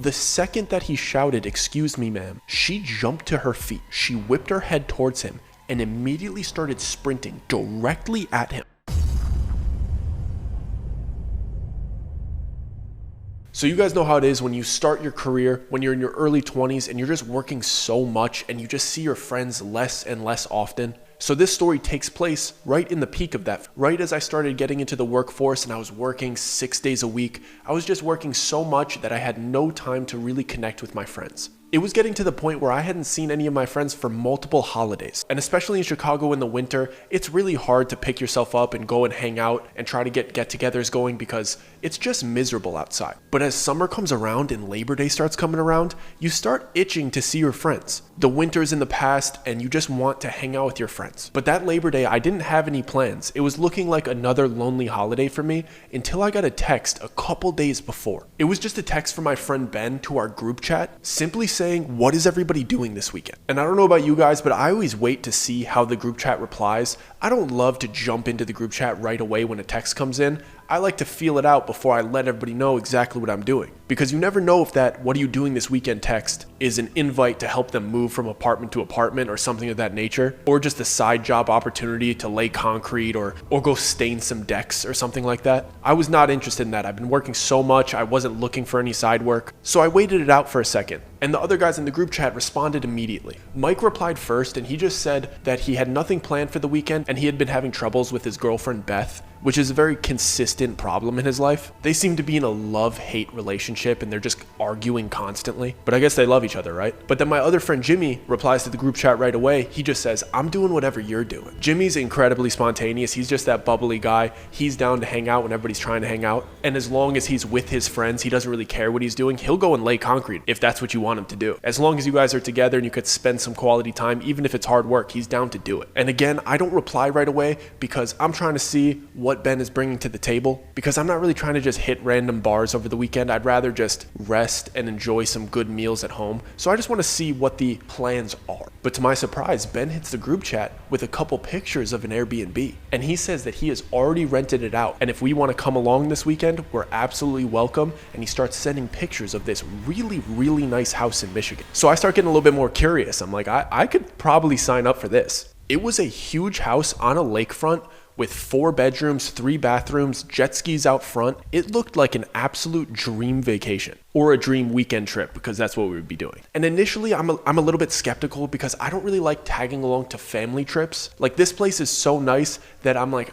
The second that he shouted, "Excuse me, ma'am," she jumped to her feet. She whipped her head towards him and immediately started sprinting directly at him. So you guys know how it is when you start your career, when you're in your early 20s and you're just working so much and you just see your friends less and less often. So this story takes place right in the peak of that. Right as I started getting into the workforce and I was working 6 days a week, I was just working so much that I had no time to really connect with my friends. It was getting to the point where I hadn't seen any of my friends for multiple holidays. And especially in Chicago in the winter, it's really hard to pick yourself up and go and hang out and try to get get-togethers going because it's just miserable outside. But as summer comes around and Labor Day starts coming around, you start itching to see your friends. The winter's in the past and you just want to hang out with your friends. But that Labor Day, I didn't have any plans. It was looking like another lonely holiday for me until I got a text a couple days before. It was just a text from my friend Ben to our group chat, simply saying, "What is everybody doing this weekend?" And I don't know about you guys, but I always wait to see how the group chat replies. I don't love to jump into the group chat right away when a text comes in. I like to feel it out before I let everybody know exactly what I'm doing. Because you never know if that "what are you doing this weekend" text is an invite to help them move from apartment to apartment or something of that nature, or just a side job opportunity to lay concrete or go stain some decks or something like that. I was not interested in that. I've been working so much, I wasn't looking for any side work. So I waited it out for a second, and the other guys in the group chat responded immediately. Mike replied first, and he just said that he had nothing planned for the weekend and he had been having troubles with his girlfriend Beth, which is a very consistent problem in his life. They seem to be in a love-hate relationship and they're just arguing constantly. But I guess they love each other, right? But then my other friend Jimmy replies to the group chat right away. He just says, "I'm doing whatever you're doing." Jimmy's incredibly spontaneous. He's just that bubbly guy. He's down to hang out when everybody's trying to hang out. And as long as he's with his friends, he doesn't really care what he's doing. He'll go and lay concrete if that's what you want him to do. As long as you guys are together and you could spend some quality time, even if it's hard work, he's down to do it. And again, I don't reply right away because I'm trying to see what Ben is bringing to the table, because I'm not really trying to just hit random bars over the weekend. I'd rather just rest and enjoy some good meals at home. So I just want to see what the plans are. But to my surprise, Ben hits the group chat with a couple pictures of an Airbnb, and he says that he has already rented it out, and if we want to come along this weekend, we're absolutely welcome. And he starts sending pictures of this really nice house in Michigan. So I start getting a little bit more curious. I'm like, I could probably sign up for this. It was a huge house on a lakefront with 4 bedrooms, 3 bathrooms, jet skis out front. It looked like an absolute dream vacation, or a dream weekend trip, because that's what we would be doing. And initially, I'm a little bit skeptical because I don't really like tagging along to family trips. Like, this place is so nice that I'm like,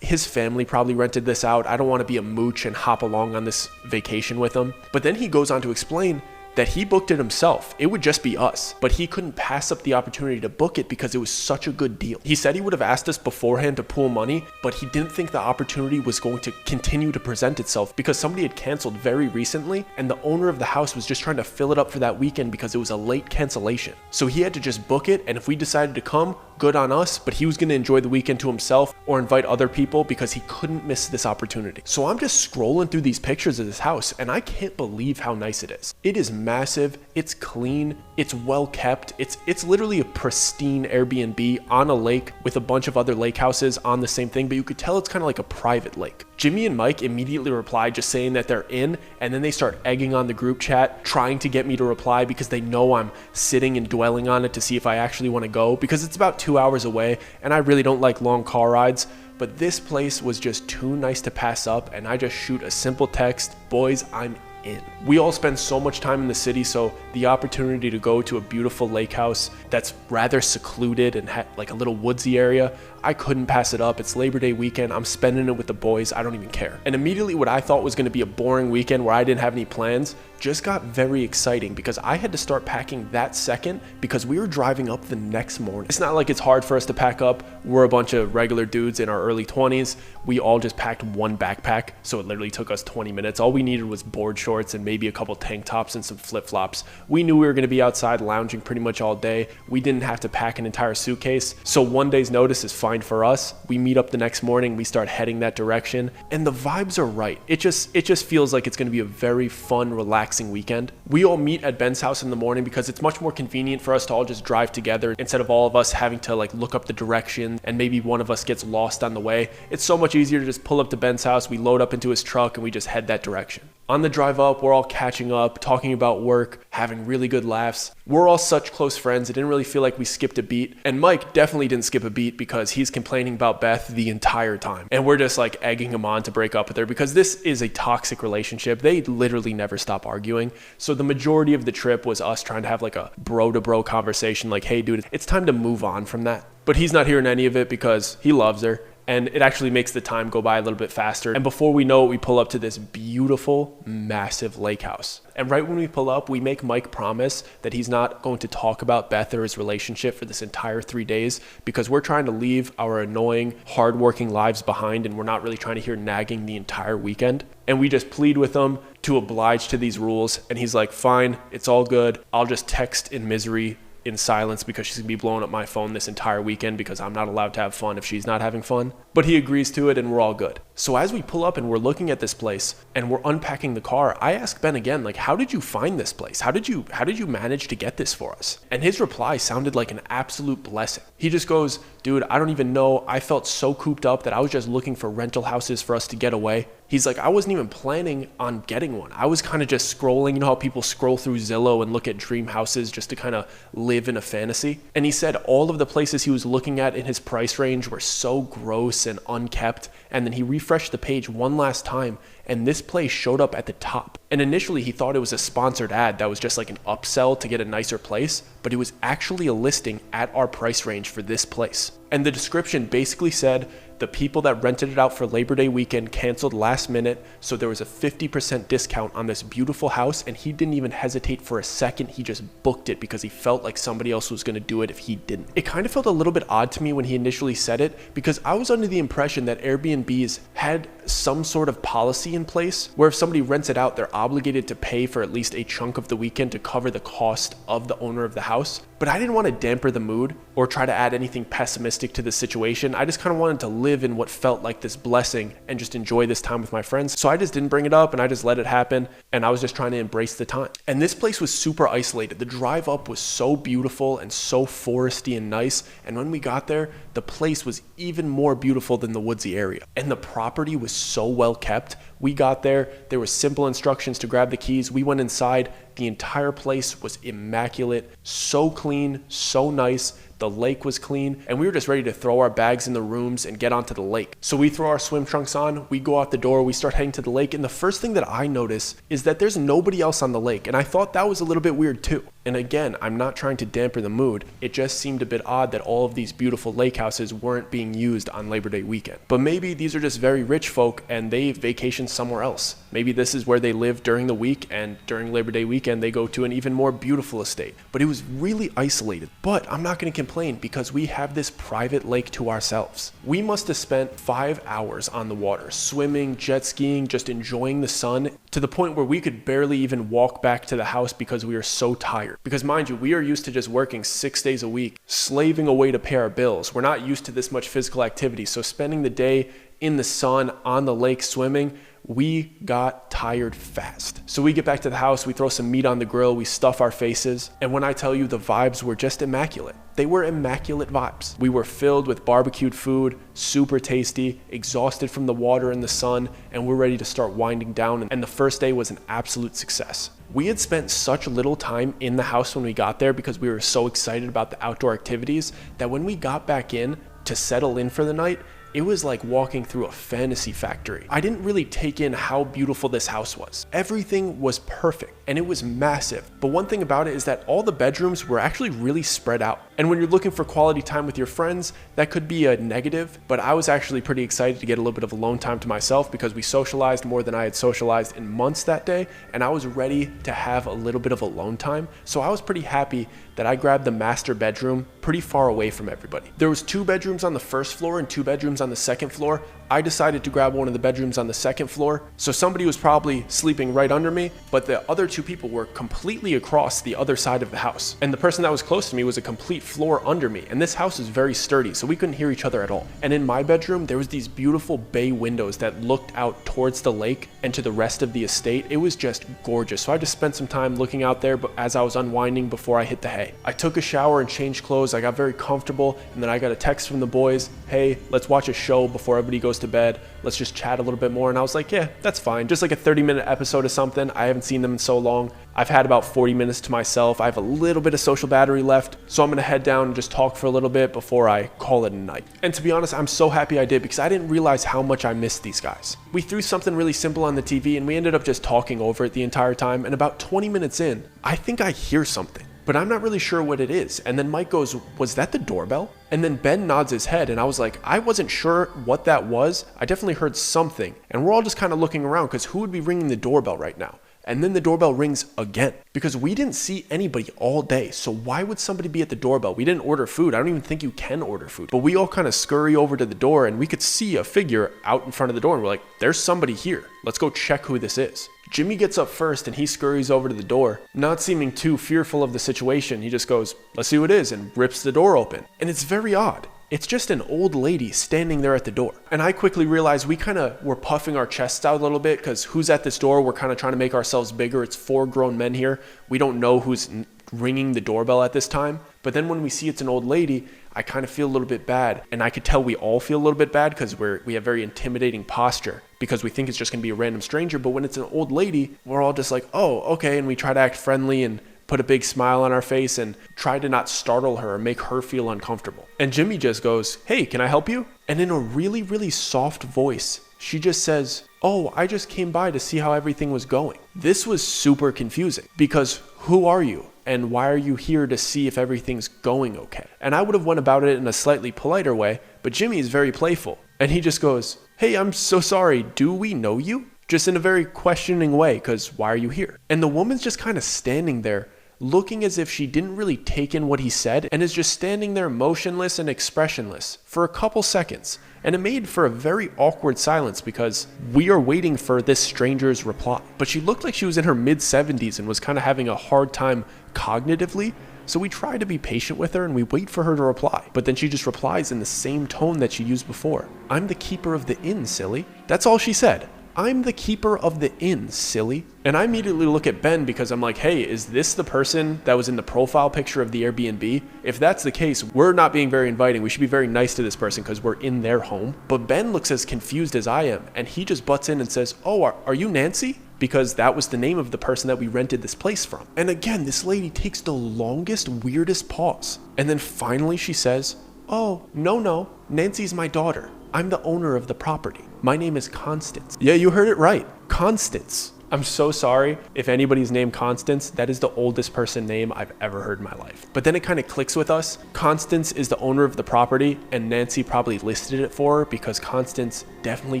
his family probably rented this out. I don't want to be a mooch and hop along on this vacation with him. But then he goes on to explain that he booked it himself. It would just be us, but he couldn't pass up the opportunity to book it because it was such a good deal. He said he would have asked us beforehand to pool money, but he didn't think the opportunity was going to continue to present itself because somebody had canceled very recently and the owner of the house was just trying to fill it up for that weekend because it was a late cancellation. So he had to just book it, and if we decided to come, good on us, but he was going to enjoy the weekend to himself or invite other people because he couldn't miss this opportunity. So I'm just scrolling through these pictures of this house and I can't believe how nice it is. It is massive, it's clean, it's well kept. It's literally a pristine Airbnb on a lake with a bunch of other lake houses on the same thing, but you could tell it's kind of like a private lake. Jimmy and Mike immediately replied just saying that they're in, and then they start egging on the group chat, trying to get me to reply because they know I'm sitting and dwelling on it to see if I actually want to go, because it's about 2 hours away and I really don't like long car rides. But this place was just too nice to pass up, and I just shoot a simple text, "Boys, I'm in." We all spend so much time in the city, so the opportunity to go to a beautiful lake house that's rather secluded and like a little woodsy area, I couldn't pass it up. It's Labor Day weekend. I'm spending it with the boys. I don't even care. And immediately what I thought was going to be a boring weekend where I didn't have any plans just got very exciting because I had to start packing that second because we were driving up the next morning. It's not like it's hard for us to pack up. We're a bunch of regular dudes in our early 20s. We all just packed one backpack, so it literally took us 20 minutes. All we needed was board shorts and maybe a couple tank tops and some flip-flops. We knew we were going to be outside lounging pretty much all day. We didn't have to pack an entire suitcase, so one day's notice is fine for us. We meet up the next morning, we start heading that direction, and the vibes are right. It just feels like it's going to be a very fun, relaxing weekend. We all meet at Ben's house in the morning because it's much more convenient for us to all just drive together instead of all of us having to like look up the direction and maybe one of us gets lost on the way. It's so much easier to just pull up to Ben's house, we load up into his truck, and we just head that direction. On the drive up, we're all catching up, talking about work, having really good laughs. We're all such close friends, it didn't really feel like we skipped a beat. And Mike definitely didn't skip a beat because he's complaining about Beth the entire time. And we're just like egging him on to break up with her because this is a toxic relationship. They literally never stop arguing. So the majority of the trip was us trying to have like a bro to bro conversation like, hey dude, it's time to move on from that. But he's not hearing any of it because he loves her. And it actually makes the time go by a little bit faster. And before we know it, we pull up to this beautiful, massive lake house. And right when we pull up, we make Mike promise that he's not going to talk about Beth or his relationship for this entire 3 days because we're trying to leave our annoying, hardworking lives behind and we're not really trying to hear nagging the entire weekend. And we just plead with him to oblige to these rules. And he's like, fine, it's all good. I'll just text in misery in silence because she's gonna be blowing up my phone this entire weekend because I'm not allowed to have fun if she's not having fun. But he agrees to it and we're all good. So as we pull up and we're looking at this place and we're unpacking the car, I ask Ben again, like, how did you find this place? How did you manage to get this for us? And his reply sounded like an absolute blessing. He just goes, dude, I don't even know. I felt so cooped up that I was just looking for rental houses for us to get away. He's like, I wasn't even planning on getting one. I was kind of just scrolling. You know how people scroll through Zillow and look at dream houses just to kind of live in a fantasy? And he said all of the places he was looking at in his price range were so gross and unkept. And then he refreshed the page one last time and this place showed up at the top. And initially he thought it was a sponsored ad that was just like an upsell to get a nicer place, but it was actually a listing at our price range for this place. And the description basically said, the people that rented it out for Labor Day weekend canceled last minute, so there was a 50% discount on this beautiful house, and he didn't even hesitate for a second. He just booked it because he felt like somebody else was going to do it if he didn't. It kind of felt a little bit odd to me when he initially said it because I was under the impression that Airbnbs had some sort of policy in place where if somebody rents it out, they're obligated to pay for at least a chunk of the weekend to cover the cost of the owner of the house. But I didn't want to damper the mood or try to add anything pessimistic to the situation. I just kind of wanted to live in what felt like this blessing and just enjoy this time with my friends. So I just didn't bring it up and I just let it happen. And I was just trying to embrace the time. And this place was super isolated. The drive up was so beautiful and so foresty and nice. And when we got there, the place was even more beautiful than the woodsy area. And the property was so well kept. We got there were simple instructions to grab the keys. We went inside. The entire place was immaculate, so clean, so nice. The lake was clean, and we were just ready to throw our bags in the rooms and get onto the lake. So we throw our swim trunks on, we go out the door, we start heading to the lake, and the first thing that I notice is that there's nobody else on the lake, and I thought that was a little bit weird too. And again, I'm not trying to damper the mood. It just seemed a bit odd that all of these beautiful lake houses weren't being used on Labor Day weekend. But maybe these are just very rich folk and they vacation somewhere else. Maybe this is where they live during the week and during Labor Day weekend they go to an even more beautiful estate. But it was really isolated. But I'm not going to complain because we have this private lake to ourselves. We must have spent 5 hours on the water, swimming, jet skiing, just enjoying the sun to the point where we could barely even walk back to the house because we were so tired. Because mind you, we are used to just working 6 days a week, slaving away to pay our bills. We're not used to this much physical activity. So spending the day in the sun, on the lake swimming, we got tired fast. So we get back to the house, we throw some meat on the grill, we stuff our faces. And when I tell you the vibes were just immaculate, they were immaculate vibes. We were filled with barbecued food, super tasty, exhausted from the water and the sun, and we're ready to start winding down. And the first day was an absolute success. We had spent such little time in the house when we got there because we were so excited about the outdoor activities that when we got back in to settle in for the night, it was like walking through a fantasy factory. I didn't really take in how beautiful this house was. Everything was perfect and it was massive. But one thing about it is that all the bedrooms were actually really spread out. And when you're looking for quality time with your friends, that could be a negative, but I was actually pretty excited to get a little bit of alone time to myself because we socialized more than I had socialized in months that day, and I was ready to have a little bit of alone time. So I was pretty happy that I grabbed the master bedroom pretty far away from everybody. There was 2 bedrooms on the first floor and 2 bedrooms on the second floor. I decided to grab one of the bedrooms on the second floor. So somebody was probably sleeping right under me, but the other 2 people were completely across the other side of the house. And the person that was close to me was a complete floor under me. And this house is very sturdy, so we couldn't hear each other at all. And in my bedroom, there was these beautiful bay windows that looked out towards the lake and to the rest of the estate. It was just gorgeous. So I just spent some time looking out there as I was unwinding before I hit the hay. I took a shower and changed clothes. I got very comfortable, and then I got a text from the boys, hey, let's watch a show before everybody goes to bed. Let's just chat a little bit more. And I was like, yeah, that's fine. Just like a 30-minute episode of something. I haven't seen them in so long. I've had about 40 minutes to myself. I have a little bit of social battery left. So I'm going to head down and just talk for a little bit before I call it a night. And to be honest, I'm so happy I did because I didn't realize how much I missed these guys. We threw something really simple on the TV and we ended up just talking over it the entire time. And about 20 minutes in, I think I hear something, but I'm not really sure what it is. And then Mike goes, was that the doorbell? And then Ben nods his head, and I was like, I wasn't sure what that was. I definitely heard something. And we're all just kind of looking around because who would be ringing the doorbell right now? And then the doorbell rings again because we didn't see anybody all day. So why would somebody be at the doorbell? We didn't order food. I don't even think you can order food. But we all kind of scurry over to the door and we could see a figure out in front of the door. And we're like, there's somebody here. Let's go check who this is. Jimmy gets up first and he scurries over to the door, not seeming too fearful of the situation. He just goes, let's see who it is, and rips the door open. And it's very odd. It's just an old lady standing there at the door. And I quickly realized we kind of were puffing our chests out a little bit because who's at this door? We're kind of trying to make ourselves bigger. It's 4 grown men here. We don't know who's ringing the doorbell at this time. But then when we see it's an old lady, I kind of feel a little bit bad. And I could tell we all feel a little bit bad because we have very intimidating posture because we think it's just going to be a random stranger. But when it's an old lady, we're all just like, oh, okay. And we try to act friendly and put a big smile on our face and try to not startle her or make her feel uncomfortable. And Jimmy just goes, hey, can I help you? And in a really, really soft voice, she just says, oh, I just came by to see how everything was going. This was super confusing because who are you? And why are you here to see if everything's going okay? And I would have went about it in a slightly politer way, but Jimmy is very playful. And he just goes, hey, I'm so sorry. Do we know you? Just in a very questioning way, because why are you here? And the woman's just kind of standing there, looking as if she didn't really take in what he said and is just standing there motionless and expressionless for a couple seconds. And it made for a very awkward silence because we are waiting for this stranger's reply. But she looked like she was in her mid-70s and was kind of having a hard time cognitively. So we try to be patient with her and we wait for her to reply. But then she just replies in the same tone that she used before. I'm the keeper of the inn, silly. That's all she said. I'm the keeper of the inn, silly. And I immediately look at Ben because I'm like, hey, is this the person that was in the profile picture of the Airbnb? If that's the case, we're not being very inviting. We should be very nice to this person because we're in their home. But Ben looks as confused as I am. And he just butts in and says, oh, are you Nancy? Because that was the name of the person that we rented this place from. And again, this lady takes the longest, weirdest pause. And then finally she says, oh, no, Nancy's my daughter. I'm the owner of the property. My name is Constance. Yeah, you heard it right. Constance. I'm so sorry if anybody's named Constance. That is the oldest person name I've ever heard in my life. But then it kind of clicks with us. Constance is the owner of the property and Nancy probably listed it for her because Constance definitely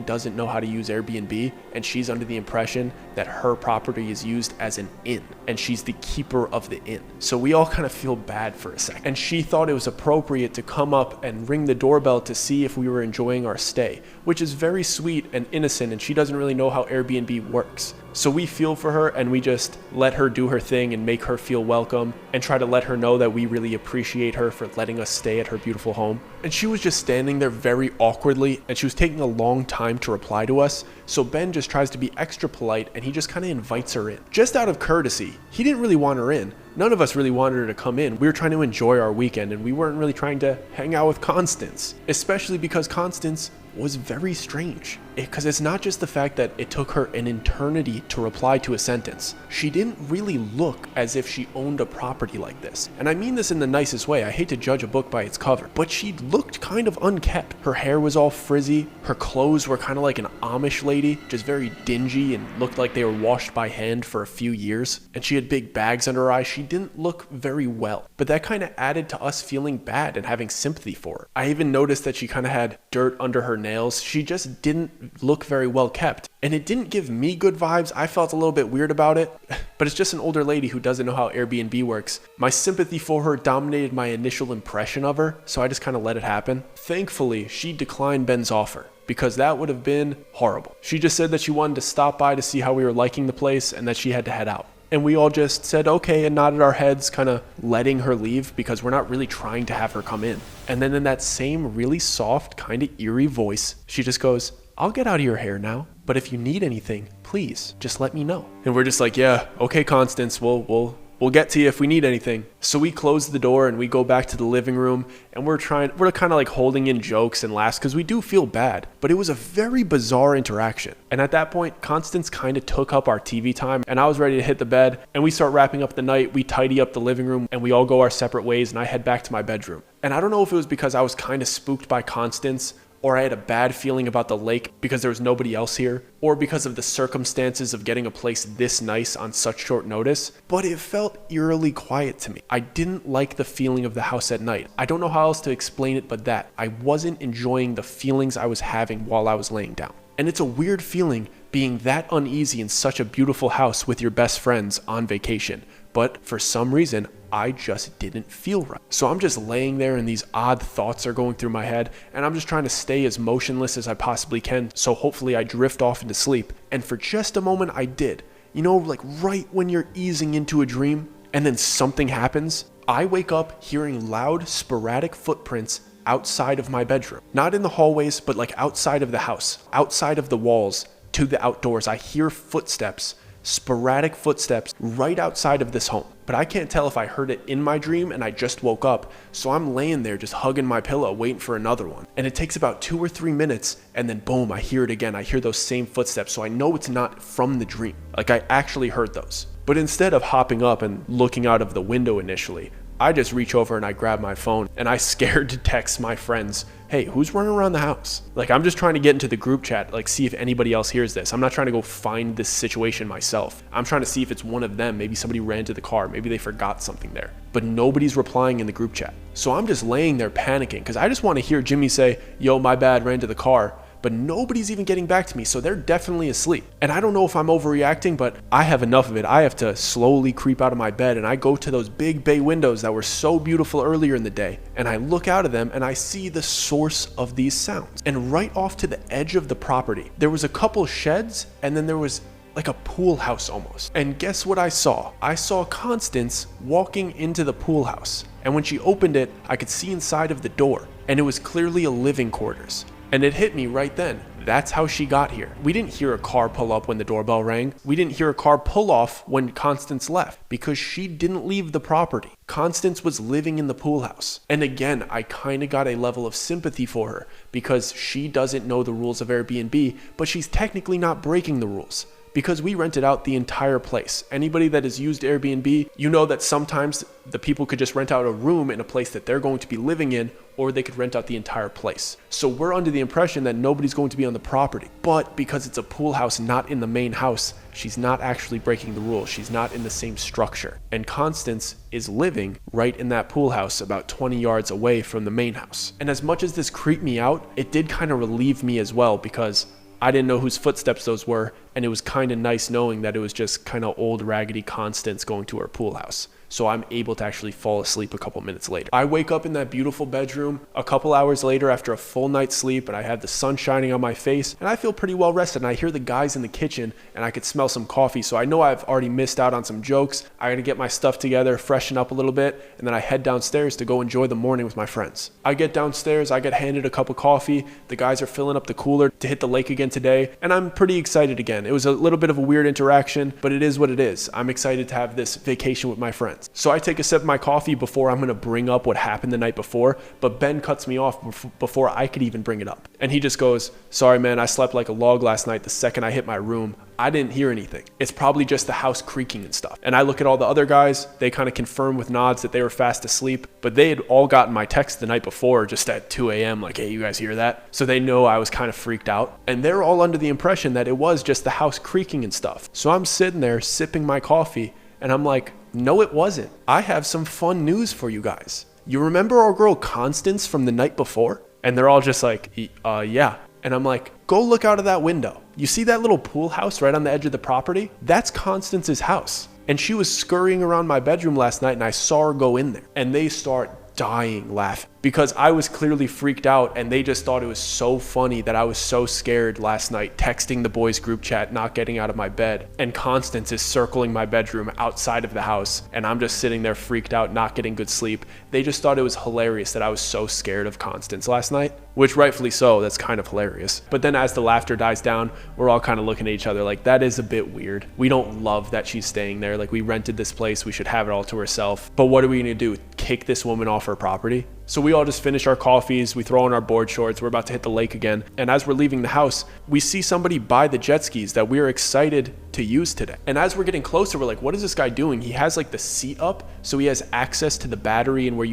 doesn't know how to use Airbnb and she's under the impression that her property is used as an inn and she's the keeper of the inn. So we all kind of feel bad for a second. And she thought it was appropriate to come up and ring the doorbell to see if we were enjoying our stay, which is very sweet and innocent, and she doesn't really know how Airbnb works. So we feel for her and we just let her do her thing and make her feel welcome and try to let her know that we really appreciate her for letting us stay at her beautiful home. And she was just standing there very awkwardly and she was taking a long time to reply to us. So Ben just tries to be extra polite and he just kind of invites her in. Just out of courtesy. He didn't really want her in. None of us really wanted her to come in. We were trying to enjoy our weekend and we weren't really trying to hang out with Constance. Especially because Constance was very strange. Because it's not just the fact that it took her an eternity to reply to a sentence. She didn't really look as if she owned a property like this. And I mean this in the nicest way. I hate to judge a book by its cover. But she looked kind of unkept. Her hair was all frizzy. Her clothes were kind of like an Amish lady, just very dingy and looked like they were washed by hand for a few years. And she had big bags under her eyes. She didn't look very well. But that kind of added to us feeling bad and having sympathy for her. I even noticed that she kind of had dirt under her nails. She just didn't look very well kept. And it didn't give me good vibes. I felt a little bit weird about it. But it's just an older lady who doesn't know how Airbnb works. My sympathy for her dominated my initial impression of her, so I just kind of let it happen. Thankfully, she declined Ben's offer, because that would have been horrible. She just said that she wanted to stop by to see how we were liking the place and that she had to head out. And we all just said okay and nodded our heads, kind of letting her leave because we're not really trying to have her come in. And then in that same really soft, kind of eerie voice, she just goes, I'll get out of your hair now, but if you need anything, please just let me know. And we're just like, yeah, okay, Constance, we'll We'll get to you if we need anything. So we close the door and we go back to the living room, and we're kind of like holding in jokes and laughs because we do feel bad. But it was a very bizarre interaction. And at that point, Constance kind of took up our TV time, and I was ready to hit the bed, and we start wrapping up the night. We tidy up the living room and we all go our separate ways, and I head back to my bedroom. And I don't know if it was because I was kind of spooked by Constance, or I had a bad feeling about the lake because there was nobody else here, or because of the circumstances of getting a place this nice on such short notice, but it felt eerily quiet to me. I didn't like the feeling of the house at night. I don't know how else to explain it but that. I wasn't enjoying the feelings I was having while I was laying down. And it's a weird feeling being that uneasy in such a beautiful house with your best friends on vacation. But for some reason, I just didn't feel right. So I'm just laying there and these odd thoughts are going through my head, and I'm just trying to stay as motionless as I possibly can, so hopefully I drift off into sleep. And for just a moment I did. You know, like right when you're easing into a dream and then something happens. I wake up hearing loud, sporadic footprints outside of my bedroom. Not in the hallways, but like outside of the house, outside of the walls to the outdoors. I hear footsteps, sporadic footsteps right outside of this home. But I can't tell if I heard it in my dream and I just woke up. So I'm laying there just hugging my pillow, waiting for another one. And it takes about 2 or 3 minutes, and then boom, I hear it again. I hear those same footsteps. So I know it's not from the dream. Like I actually heard those. But instead of hopping up and looking out of the window initially, I just reach over and I grab my phone, and I scared to text my friends, hey, who's running around the house? Like, I'm just trying to get into the group chat, like see if anybody else hears this. I'm not trying to go find this situation myself. I'm trying to see if it's one of them. Maybe somebody ran to the car. Maybe they forgot something there. But nobody's replying in the group chat. So I'm just laying there panicking because I just want to hear Jimmy say, yo, my bad, ran to the car. But nobody's even getting back to me, so they're definitely asleep. And I don't know if I'm overreacting, but I have enough of it. I have to slowly creep out of my bed, and I go to those big bay windows that were so beautiful earlier in the day, and I look out of them and I see the source of these sounds. And right off to the edge of the property, there was a couple sheds, and then there was like a pool house almost. And guess what I saw? I saw Constance walking into the pool house. And when she opened it, I could see inside of the door, and it was clearly a living quarters. And it hit me right then. That's how she got here. We didn't hear a car pull up when the doorbell rang. We didn't hear a car pull off when Constance left because she didn't leave the property. Constance was living in the pool house. And again, I kind of got a level of sympathy for her because she doesn't know the rules of Airbnb, but she's technically not breaking the rules. Because we rented out the entire place. Anybody that has used Airbnb, you know that sometimes the people could just rent out a room in a place that they're going to be living in, or they could rent out the entire place. So we're under the impression that nobody's going to be on the property. But because it's a pool house not in the main house, she's not actually breaking the rules. She's not in the same structure. And Constance is living right in that pool house about 20 yards away from the main house. And as much as this creeped me out, it did kind of relieve me as well because I didn't know whose footsteps those were, and it was kind of nice knowing that it was just kind of old raggedy Constance going to her pool house. So I'm able to actually fall asleep a couple minutes later. I wake up in that beautiful bedroom a couple hours later after a full night's sleep, and I have the sun shining on my face, and I feel pretty well rested. And I hear the guys in the kitchen, and I could smell some coffee. So I know I've already missed out on some jokes. I gotta get my stuff together, freshen up a little bit, and then I head downstairs to go enjoy the morning with my friends. I get downstairs, I get handed a cup of coffee. The guys are filling up the cooler to hit the lake again today, and I'm pretty excited again. It was a little bit of a weird interaction, but it is what it is. I'm excited to have this vacation with my friends. So I take a sip of my coffee before I'm going to bring up what happened the night before, but Ben cuts me off before I could even bring it up. And he just goes, sorry man, I slept like a log last night. The second I hit my room, I didn't hear anything. It's probably just the house creaking and stuff. And I look at all the other guys, they kind of confirm with nods that they were fast asleep, but they had all gotten my text the night before just at 2 a.m. like, hey, you guys hear that? So they know I was kind of freaked out. And they're all under the impression that it was just the house creaking and stuff. So I'm sitting there sipping my coffee, and I'm like, no, it wasn't. I have some fun news for you guys. You remember our girl Constance from the night before? And they're all just like, yeah. And I'm like, go look out of that window. You see that little pool house right on the edge of the property? That's Constance's house. And she was scurrying around my bedroom last night, and I saw her go in there. And they start dying laughing. because I was clearly freaked out, and they just thought it was so funny that I was so scared last night, texting the boys group chat, not getting out of my bed, and Constance is circling my bedroom outside of the house, and I'm just sitting there freaked out, not getting good sleep. They just thought it was hilarious that I was so scared of Constance last night, which rightfully so, that's kind of hilarious. But then as the laughter dies down, we're all kind of looking at each other like, that is a bit weird. We don't love that she's staying there. Like, we rented this place, we should have it all to herself. But what are we gonna do? Kick this woman off her property? So we all just finish our coffees, we throw on our board shorts, we're about to hit the lake again. And as we're leaving the house, we see somebody buy the jet skis that we are excited to use today. And as we're getting closer, we're like, what is this guy doing? He has like the seat up, so he has access to the battery and where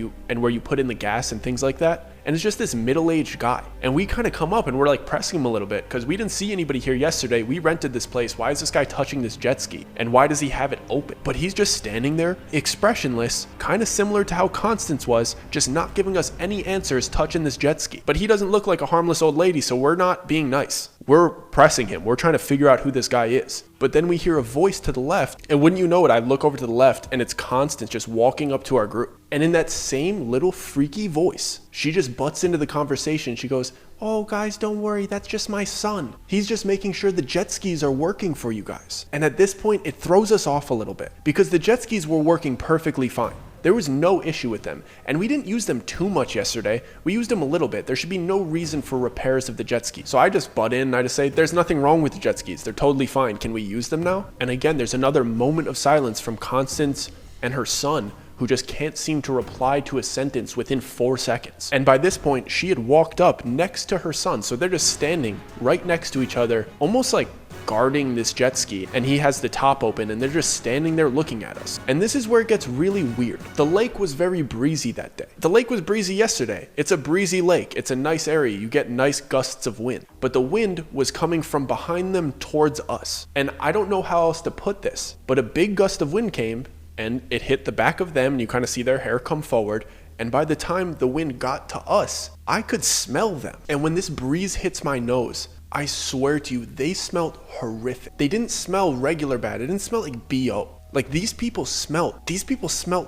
you put in the gas and things like that. And it's just this middle-aged guy. And we kind of come up and we're like pressing him a little bit because we didn't see anybody here yesterday. We rented this place. Why is this guy touching this jet ski? And why does he have it open? But he's just standing there, expressionless, kind of similar to how Constance was, just not giving us any answers touching this jet ski. But he doesn't look like a harmless old lady, so we're not being nice. We're pressing him. We're trying to figure out who this guy is. But then we hear a voice to the left, and wouldn't you know it, I look over to the left, and it's Constance just walking up to our group. And in that same little freaky voice, she just butts into the conversation. She goes, "Oh guys, don't worry, that's just my son. He's just making sure the jet skis are working for you guys." And at this point, it throws us off a little bit because the jet skis were working perfectly fine. There was no issue with them, and we didn't use them too much yesterday. We used them a little bit. There should be no reason for repairs of the jet ski. So I just butt in and I just say, there's nothing wrong with the jet skis. They're totally fine. Can we use them now? And again, there's another moment of silence from Constance and her son, who just can't seem to reply to a sentence within 4 seconds. And by this point, she had walked up next to her son. So they're just standing right next to each other, almost like guarding this jet ski, and he has the top open and they're just standing there looking at us. And this is where it gets really weird. The lake was very breezy that day. The lake was breezy yesterday. It's a breezy lake. It's a nice area. You get nice gusts of wind. But the wind was coming from behind them towards us. And I don't know how else to put this, but a big gust of wind came and it hit the back of them, and you kind of see their hair come forward. And by the time the wind got to us, I could smell them. And when this breeze hits my nose, I swear to you, they smelled horrific. They didn't smell regular bad. It didn't smell like BO. Like these people smelled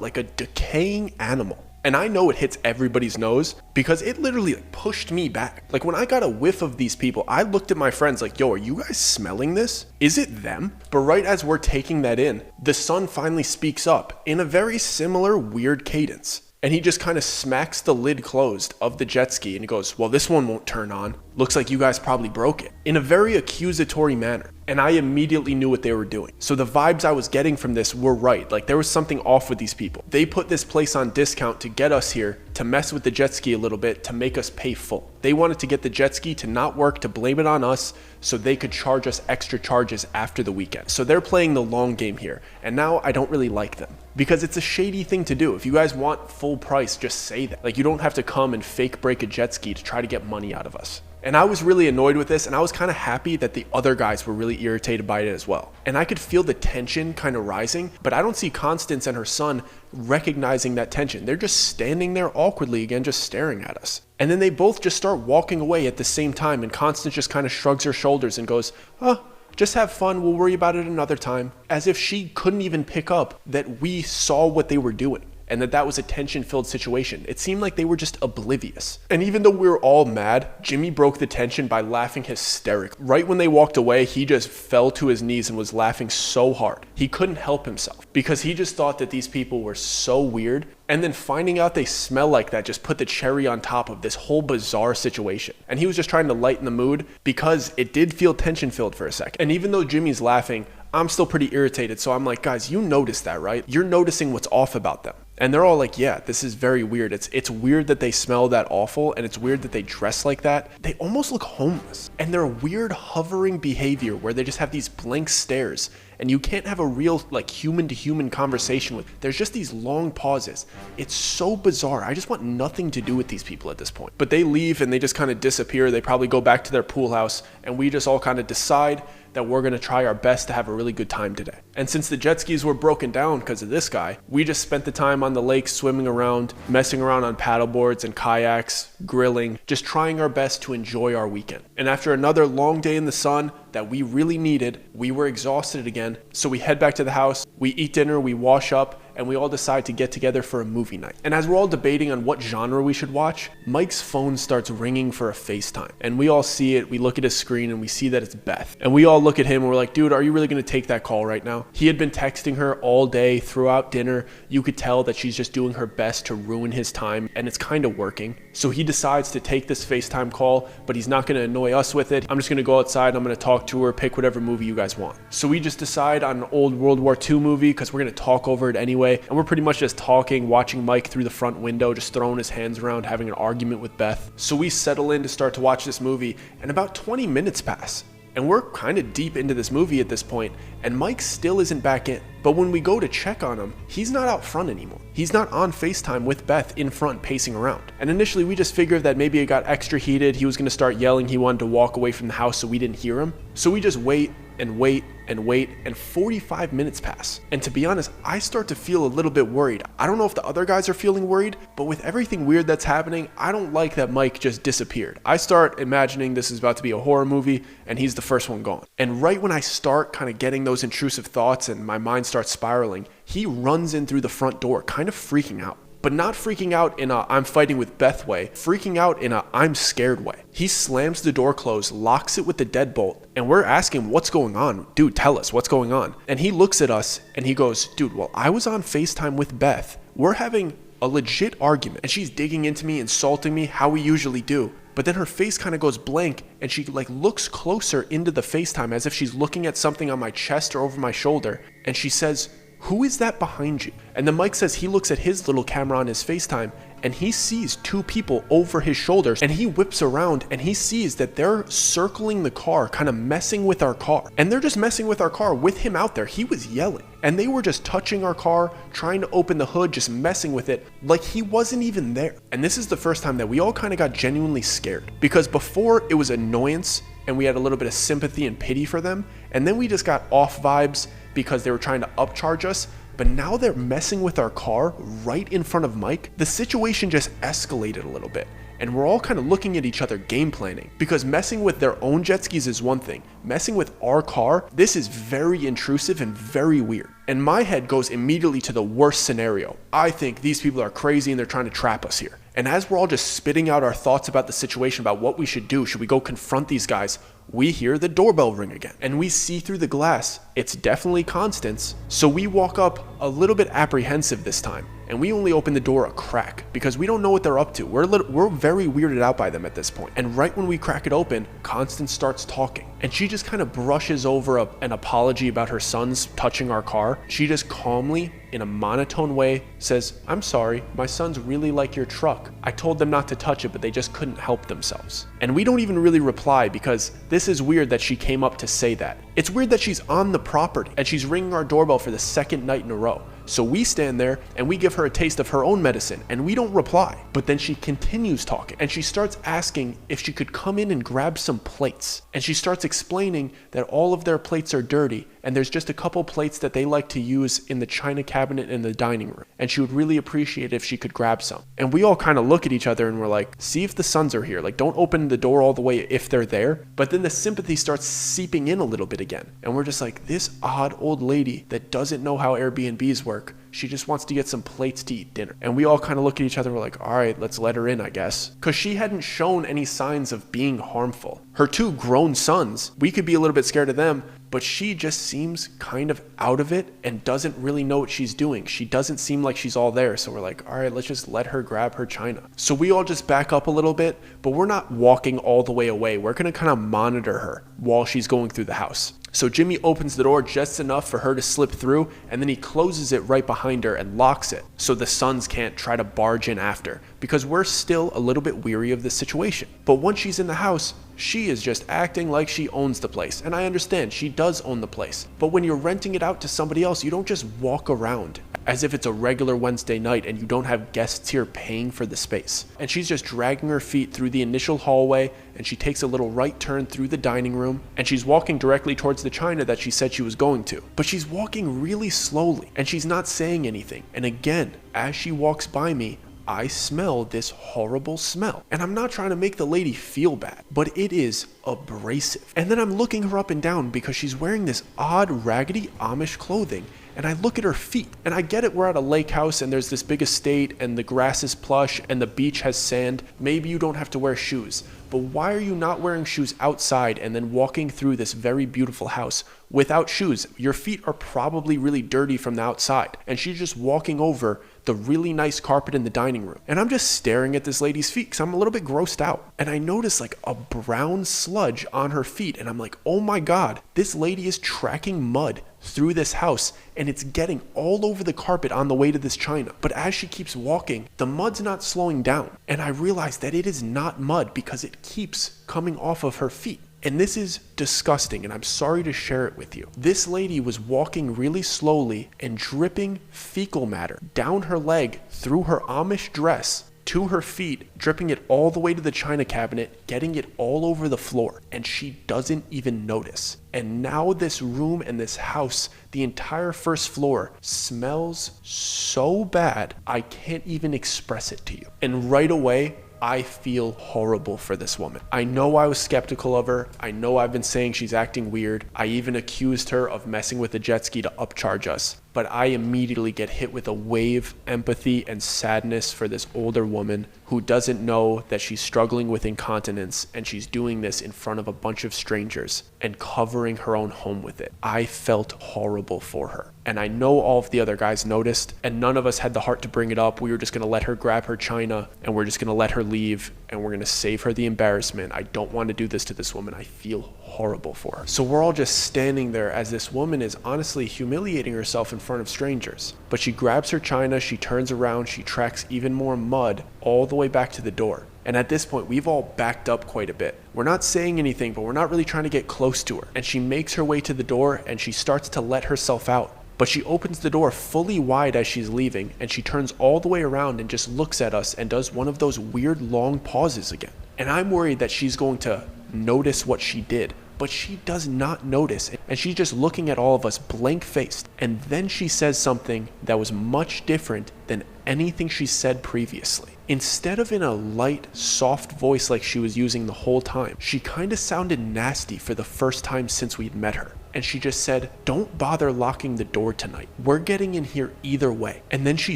like a decaying animal. And I know it hits everybody's nose because it literally like pushed me back. Like when I got a whiff of these people, I looked at my friends like, yo, are you guys smelling this? Is it them? But right as we're taking that in, the son finally speaks up in a very similar weird cadence. And he just kind of smacks the lid closed of the jet ski and he goes, well, this one won't turn on. Looks like you guys probably broke it, in a very accusatory manner. And I immediately knew what they were doing. So the vibes I was getting from this were right. Like there was something off with these people. They put this place on discount to get us here, to mess with the jet ski a little bit, to make us pay full. They wanted to get the jet ski to not work, to blame it on us, so they could charge us extra charges after the weekend. So they're playing the long game here. And now I don't really like them, because it's a shady thing to do. If you guys want full price, just say that. Like you don't have to come and fake break a jet ski to try to get money out of us. And I was really annoyed with this, and I was kind of happy that the other guys were really irritated by it as well. And I could feel the tension kind of rising, but I don't see Constance and her son recognizing that tension. They're just standing there awkwardly again, just staring at us. And then they both just start walking away at the same time, and Constance just kind of shrugs her shoulders and goes, oh, just have fun, we'll worry about it another time. As if she couldn't even pick up that we saw what they were doing, and that was a tension-filled situation. It seemed like they were just oblivious. And even though we were all mad, Jimmy broke the tension by laughing hysterically. Right when they walked away, he just fell to his knees and was laughing so hard. He couldn't help himself because he just thought that these people were so weird. And then finding out they smell like that just put the cherry on top of this whole bizarre situation. And he was just trying to lighten the mood because it did feel tension-filled for a second. And even though Jimmy's laughing, I'm still pretty irritated. So I'm like, guys, you noticed that, right? You're noticing what's off about them. And they're all like, yeah, this is very weird. It's weird that they smell that awful, and it's weird that they dress like that. They almost look homeless. And their weird hovering behavior where they just have these blank stares, and you can't have a real like human-to-human conversation with. There's just these long pauses. It's so bizarre. I just want nothing to do with these people at this point. But they leave and they just kind of disappear. They probably go back to their pool house, and we just all kind of decide that we're going to try our best to have a really good time today. And since the jet skis were broken down because of this guy, we just spent the time on the lake swimming around, messing around on paddle boards and kayaks, grilling, just trying our best to enjoy our weekend. And after another long day in the sun, that we really needed. We were exhausted again, so we head back to the house, we eat dinner, we wash up, and we all decide to get together for a movie night. And as we're all debating on what genre we should watch, Mike's phone starts ringing for a FaceTime. And we all see it, we look at his screen, and we see that it's Beth. And we all look at him and we're like, dude, are you really gonna take that call right now? He had been texting her all day throughout dinner. You could tell that she's just doing her best to ruin his time, and it's kind of working. So he decides to take this FaceTime call, but he's not gonna annoy us with it. I'm just gonna go outside, I'm gonna talk to her, pick whatever movie you guys want. So we just decide on an old World War II movie because we're gonna talk over it anyway. And we're pretty much just talking, watching Mike through the front window, just throwing his hands around, having an argument with Beth. So we settle in to start to watch this movie, and about 20 minutes pass. And we're kind of deep into this movie at this point, and Mike still isn't back in. But when we go to check on him, he's not out front anymore. He's not on FaceTime with Beth in front pacing around. And initially we just figured that maybe it got extra heated, he was gonna start yelling, he wanted to walk away from the house so we didn't hear him. So we just wait and wait and wait, and 45 minutes pass. And to be honest, I start to feel a little bit worried. I don't know if the other guys are feeling worried, but with everything weird that's happening, I don't like that Mike just disappeared. I start imagining this is about to be a horror movie and he's the first one gone. And right when I start kind of getting those intrusive thoughts and my mind starts spiraling, he runs in through the front door, kind of freaking out. But not freaking out in a I'm fighting with Beth way, freaking out in a I'm scared way. He slams the door closed, locks it with the deadbolt, and we're asking what's going on? Dude, tell us what's going on. And he looks at us and he goes, dude, well, I was on FaceTime with Beth. We're having a legit argument and she's digging into me, insulting me, how we usually do. But then her face kind of goes blank and she like looks closer into the FaceTime as if she's looking at something on my chest or over my shoulder. And she says, who is that behind you? And then Mike says he looks at his little camera on his FaceTime and he sees two people over his shoulders, and he whips around and he sees that they're circling the car, kind of messing with our car. And they're just messing with our car with him out there. He was yelling and they were just touching our car, trying to open the hood, just messing with it like he wasn't even there. And this is the first time that we all kind of got genuinely scared, because before it was annoyance and we had a little bit of sympathy and pity for them, and then we just got off vibes because they were trying to upcharge us. But now they're messing with our car right in front of Mike. The situation just escalated a little bit. And we're all kind of looking at each other game planning, because messing with their own jet skis is one thing. Messing with our car, this is very intrusive and very weird. And my head goes immediately to the worst scenario. I think these people are crazy and they're trying to trap us here. And as we're all just spitting out our thoughts about the situation, about what we should do, should we go confront these guys, we hear the doorbell ring again. And we see through the glass, it's definitely Constance. So we walk up a little bit apprehensive this time. And we only open the door a crack because we don't know what they're up to. We're very weirded out by them at this point. And right when we crack it open, Constance starts talking. And she just kind of brushes over an apology about her sons touching our car. She just calmly, in a monotone way, says, I'm sorry, my sons really like your truck. I told them not to touch it, but they just couldn't help themselves. And we don't even really reply, because this is weird that she came up to say that. It's weird that she's on the property and she's ringing our doorbell for the second night in a row. So we stand there and we give her a taste of her own medicine and we don't reply. But then she continues talking and she starts asking if she could come in and grab some plates. And she starts explaining that all of their plates are dirty and there's just a couple plates that they like to use in the china cabinet in the dining room. And she would really appreciate if she could grab some. And we all kind of look at each other and we're like, see if the sons are here. Like, don't open the door all the way if they're there. But then the sympathy starts seeping in a little bit again. And we're just like, this odd old lady that doesn't know how Airbnbs work, she just wants to get some plates to eat dinner. And we all kind of look at each other and we're like, all right, let's let her in, I guess. Because she hadn't shown any signs of being harmful. Her two grown sons, we could be a little bit scared of them, but she just seems kind of out of it and doesn't really know what she's doing. She doesn't seem like she's all there. So we're like, all right, let's just let her grab her china. So we all just back up a little bit, but we're not walking all the way away. We're going to kind of monitor her while she's going through the house. So Jimmy opens the door just enough for her to slip through, and then he closes it right behind her and locks it so the sons can't try to barge in after, because we're still a little bit weary of the situation. But once she's in the house, she is just acting like she owns the place. And I understand she does own the place, but when you're renting it out to somebody else, you don't just walk around as if it's a regular Wednesday night and you don't have guests here paying for the space. And she's just dragging her feet through the initial hallway, and she takes a little right turn through the dining room, and she's walking directly towards the china that she said she was going to. But she's walking really slowly and she's not saying anything. And again, as she walks by me, I smell this horrible smell. And I'm not trying to make the lady feel bad, but it is abrasive. And then I'm looking her up and down because she's wearing this odd, raggedy Amish clothing. And I look at her feet, and I get it, we're at a lake house and there's this big estate and the grass is plush and the beach has sand. Maybe you don't have to wear shoes, but why are you not wearing shoes outside and then walking through this very beautiful house without shoes? Your feet are probably really dirty from the outside. And she's just walking over the really nice carpet in the dining room. And I'm just staring at this lady's feet because I'm a little bit grossed out. And I notice like a brown sludge on her feet. And I'm like, oh my God, this lady is tracking mud through this house and it's getting all over the carpet on the way to this china. But as she keeps walking, the mud's not slowing down. And I realize that it is not mud because it keeps coming off of her feet. And this is disgusting, and I'm sorry to share it with you. This lady was walking really slowly and dripping fecal matter down her leg through her Amish dress to her feet, dripping it all the way to the china cabinet, getting it all over the floor, and she doesn't even notice. And now this room and this house, the entire first floor, smells so bad, I can't even express it to you. And right away, I feel horrible for this woman. I know I was skeptical of her. I know I've been saying she's acting weird. I even accused her of messing with the jet ski to upcharge us. But I immediately get hit with a wave, empathy, and sadness for this older woman who doesn't know that she's struggling with incontinence and she's doing this in front of a bunch of strangers and covering her own home with it. I felt horrible for her. And I know all of the other guys noticed, and none of us had the heart to bring it up. We were just going to let her grab her china and we're just going to let her leave and we're going to save her the embarrassment. I don't want to do this to this woman. I feel horrible for her. So we're all just standing there as this woman is honestly humiliating herself in front of strangers. But she grabs her china, she turns around, she tracks even more mud all the way back to the door. And at this point, we've all backed up quite a bit. We're not saying anything, but we're not really trying to get close to her. And she makes her way to the door and she starts to let herself out. But she opens the door fully wide as she's leaving, and she turns all the way around and just looks at us and does one of those weird long pauses again. And I'm worried that she's going to notice what she did, but she does not notice, and she's just looking at all of us blank-faced. And then she says something that was much different than anything she said previously. Instead of in a light, soft voice like she was using the whole time, she kind of sounded nasty for the first time since we'd met her. And she just said, "Don't bother locking the door tonight. We're getting in here either way." And then she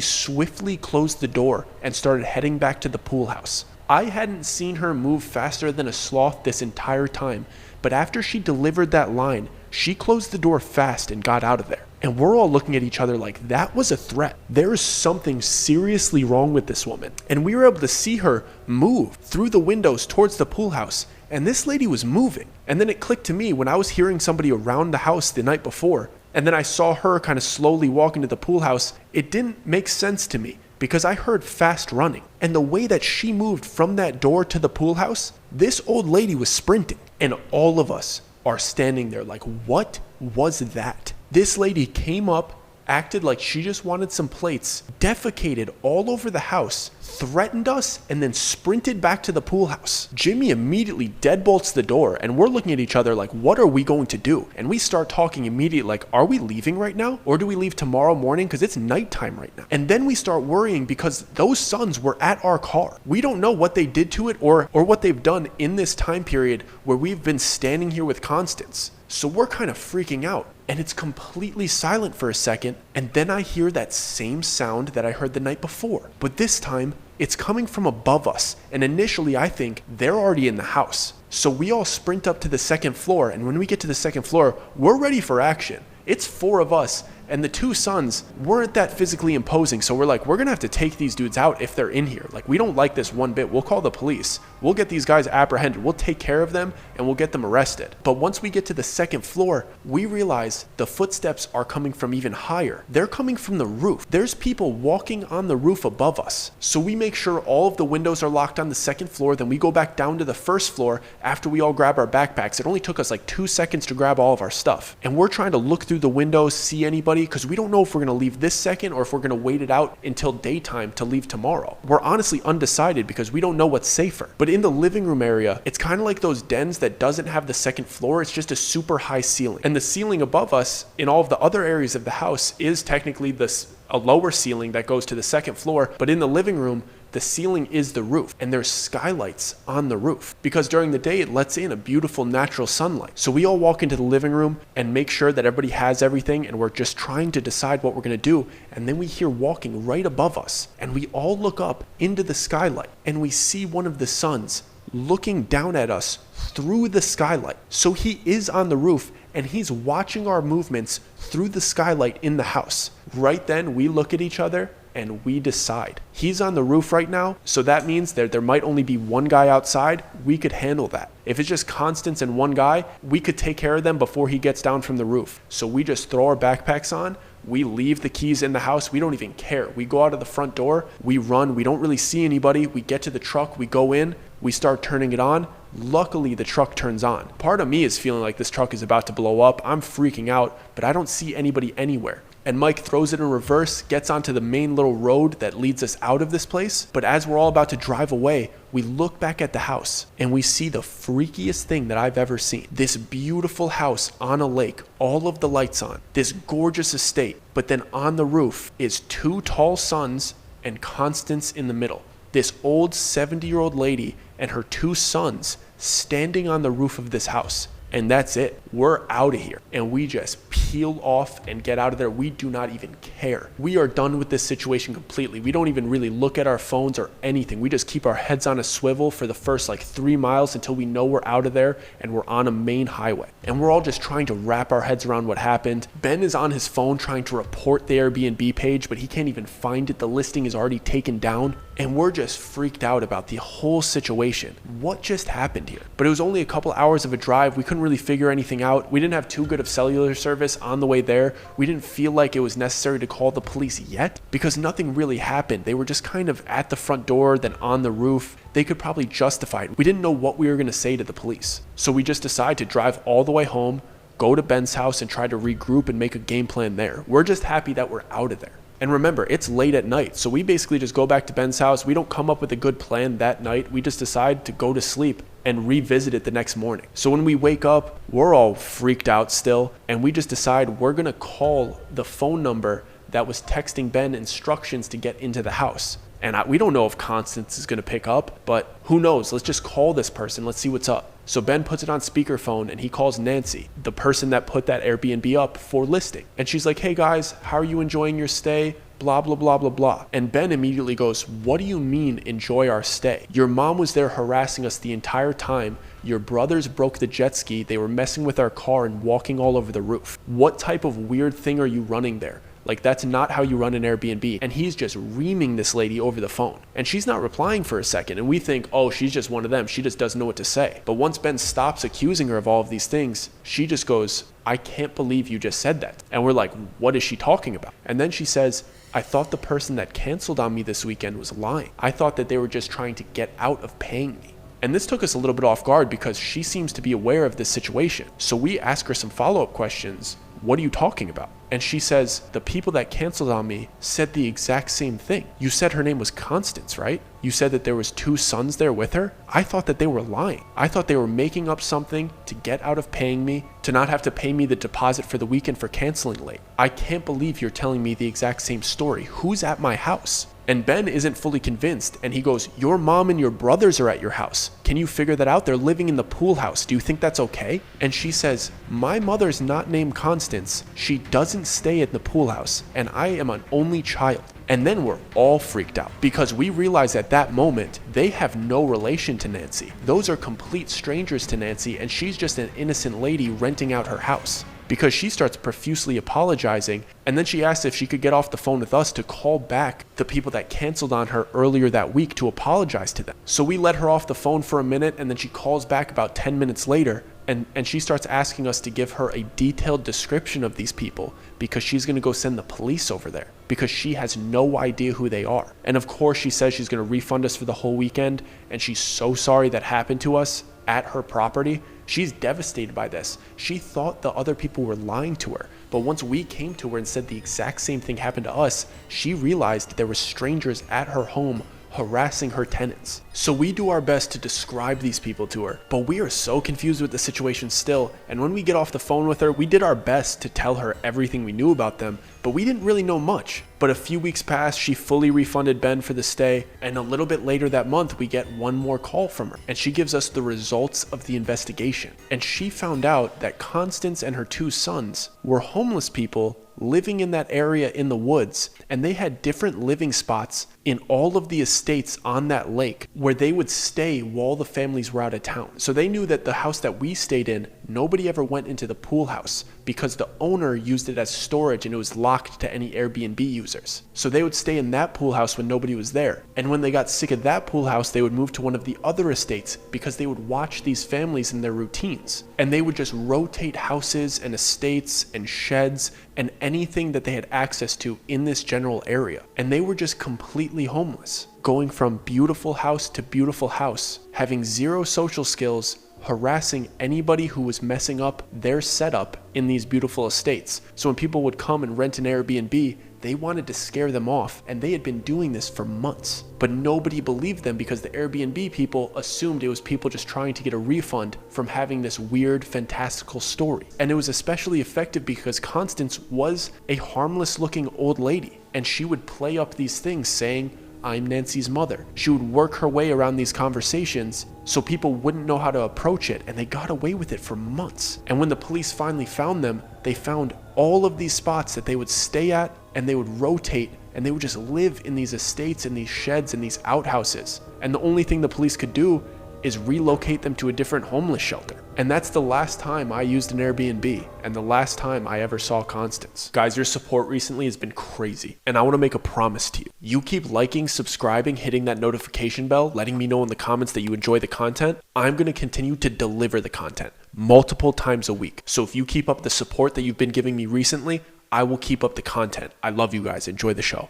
swiftly closed the door and started heading back to the pool house. I hadn't seen her move faster than a sloth this entire time, but after she delivered that line, she closed the door fast and got out of there. And we're all looking at each other like that was a threat. There is something seriously wrong with this woman. And we were able to see her move through the windows towards the pool house. And this lady was moving. And then it clicked to me when I was hearing somebody around the house the night before. And then I saw her kind of slowly walk into the pool house. It didn't make sense to me because I heard fast running. And the way that she moved from that door to the pool house, this old lady was sprinting. And all of us are standing there like, what was that? This lady came up, acted like she just wanted some plates, defecated all over the house, threatened us, and then sprinted back to the pool house. Jimmy immediately deadbolts the door, and we're looking at each other like, what are we going to do? And we start talking immediately like, are we leaving right now? Or do we leave tomorrow morning? Because it's nighttime right now. And then we start worrying because those sons were at our car. We don't know what they did to it or what they've done in this time period where we've been standing here with Constance. So we're kind of freaking out, and it's completely silent for a second, and then I hear that same sound that I heard the night before. But this time, it's coming from above us, and initially I think they're already in the house. So we all sprint up to the second floor, and when we get to the second floor, we're ready for action. It's 4 of us, and the 2 sons weren't that physically imposing, so we're like, we're gonna have to take these dudes out if they're in here. Like, we don't like this one bit. We'll call the police. We'll get these guys apprehended. We'll take care of them, and we'll get them arrested. But once we get to the second floor, we realize the footsteps are coming from even higher. They're coming from the roof. There's people walking on the roof above us. So we make sure all of the windows are locked on the second floor, then we go back down to the first floor after we all grab our backpacks. It only took us like 2 seconds to grab all of our stuff. And we're trying to look through the windows, see anybody, because we don't know if we're going to leave this second or if we're going to wait it out until daytime to leave tomorrow. We're honestly undecided because we don't know what's safer. But in the living room area, it's kind of like those dens that doesn't have the second floor. It's just a super high ceiling. And the ceiling above us in all of the other areas of the house is technically this a lower ceiling that goes to the second floor, but in the living room, the ceiling is the roof, and there's skylights on the roof because during the day it lets in a beautiful natural sunlight. So we all walk into the living room and make sure that everybody has everything, and we're just trying to decide what we're going to do. And then we hear walking right above us, and we all look up into the skylight, and we see one of the sons looking down at us through the skylight. So he is on the roof, and he's watching our movements through the skylight in the house. Right then, we look at each other and we decide. He's on the roof right now, so that means that there might only be one guy outside. We could handle that. If it's just Constance and one guy, we could take care of them before he gets down from the roof. So we just throw our backpacks on, we leave the keys in the house, we don't even care. We go out of the front door, we run, we don't really see anybody, we get to the truck, we go in, we start turning it on. Luckily, the truck turns on. Part of me is feeling like this truck is about to blow up. I'm freaking out, but I don't see anybody anywhere. And Mike throws it in reverse, gets onto the main little road that leads us out of this place. But as we're all about to drive away, we look back at the house and we see the freakiest thing that I've ever seen. This beautiful house on a lake, all of the lights on, this gorgeous estate. But then on the roof is two tall sons and Constance in the middle. This old 70-year-old lady and her two sons standing on the roof of this house. And that's it. We're out of here. And we just peel off and get out of there. We do not even care. We are done with this situation completely. We don't even really look at our phones or anything. We just keep our heads on a swivel for the first 3 miles until we know we're out of there and we're on a main highway. And we're all just trying to wrap our heads around what happened. Ben is on his phone trying to report the Airbnb page, but he can't even find it. The listing is already taken down. And we're just freaked out about the whole situation. What just happened here? But it was only a couple hours of a drive. We couldn't really figure anything out. We didn't have too good of cellular service on the way there. We didn't feel like it was necessary to call the police yet because nothing really happened. They were just kind of at the front door, then on the roof. They could probably justify it. We didn't know what we were going to say to the police. So we just decided to drive all the way home, go to Ben's house and try to regroup and make a game plan there. We're just happy that we're out of there. And remember, it's late at night, so we basically just go back to Ben's house. We don't come up with a good plan that night. We just decide to go to sleep and revisit it the next morning. So when we wake up, we're all freaked out still, and we just decide we're gonna call the phone number that was texting Ben instructions to get into the house. And we don't know if Constance is gonna pick up, but who knows? Let's just call this person. Let's see what's up. So Ben puts it on speakerphone and he calls Nancy, the person that put that Airbnb up for listing. And she's like, hey guys, how are you enjoying your stay? Blah, blah, blah, blah, blah. And Ben immediately goes, what do you mean enjoy our stay? Your mom was there harassing us the entire time. Your brothers broke the jet ski. They were messing with our car and walking all over the roof. What type of weird thing are you running there? That's not how you run an Airbnb. And he's just reaming this lady over the phone. And she's not replying for a second. And we think, oh, she's just one of them. She just doesn't know what to say. But once Ben stops accusing her of all of these things, she just goes, I can't believe you just said that. And we're like, what is she talking about? And then she says, I thought the person that canceled on me this weekend was lying. I thought that they were just trying to get out of paying me. And this took us a little bit off guard because she seems to be aware of this situation. So we ask her some follow-up questions. What are you talking about? And she says, the people that canceled on me said the exact same thing. You said her name was Constance, right? You said that there was two sons there with her. I thought that they were lying. I thought they were making up something to get out of paying me, to not have to pay me the deposit for the weekend for canceling late. I can't believe you're telling me the exact same story. Who's at my house? And Ben isn't fully convinced, and he goes, your mom and your brothers are at your house. Can you figure that out? They're living in the pool house. Do you think that's okay? And she says, my mother's not named Constance. She doesn't stay at the pool house, and I am an only child. And then we're all freaked out because we realize at that moment, they have no relation to Nancy. Those are complete strangers to Nancy, and she's just an innocent lady renting out her house. Because she starts profusely apologizing, and then she asks if she could get off the phone with us to call back the people that canceled on her earlier that week to apologize to them. So we let her off the phone for a minute, and then she calls back about 10 minutes later, and she starts asking us to give her a detailed description of these people because she's going to go send the police over there because she has no idea who they are. And of course she says she's going to refund us for the whole weekend, and she's so sorry that happened to us at her property. She's devastated by this. She thought the other people were lying to her. But once we came to her and said the exact same thing happened to us, she realized there were strangers at her home harassing her tenants. So we do our best to describe these people to her, but we are so confused with the situation still, and when we get off the phone with her, we did our best to tell her everything we knew about them, but we didn't really know much. But a few weeks passed, she fully refunded Ben for the stay, and a little bit later that month, we get one more call from her, and she gives us the results of the investigation. And she found out that Constance and her 2 sons were homeless people living in that area in the woods, and they had different living spots in all of the estates on that lake where they would stay while the families were out of town. So they knew that the house that we stayed in, nobody ever went into the pool house because the owner used it as storage and it was locked to any Airbnb users. So they would stay in that pool house when nobody was there. And when they got sick of that pool house, they would move to one of the other estates because they would watch these families in their routines. And they would just rotate houses and estates and sheds and anything that they had access to in this general area. And they were just completely homeless, going from beautiful house to beautiful house, having zero social skills, harassing anybody who was messing up their setup in these beautiful estates. So when people would come and rent an Airbnb, they wanted to scare them off, and they had been doing this for months. But nobody believed them because the Airbnb people assumed it was people just trying to get a refund from having this weird, fantastical story. And it was especially effective because Constance was a harmless-looking old lady, and she would play up these things saying, "I'm Nancy's mother." She would work her way around these conversations so people wouldn't know how to approach it, and they got away with it for months. And when the police finally found them, they found all of these spots that they would stay at, and they would rotate, and they would just live in these estates, in these sheds, in these outhouses. And the only thing the police could do is relocate them to a different homeless shelter. And that's the last time I used an Airbnb, and the last time I ever saw Constance. Guys, your support recently has been crazy, and I want to make a promise to you. You keep liking, subscribing, hitting that notification bell, letting me know in the comments that you enjoy the content. I'm going to continue to deliver the content multiple times a week. So if you keep up the support that you've been giving me recently, I will keep up the content. I love you guys. Enjoy the show.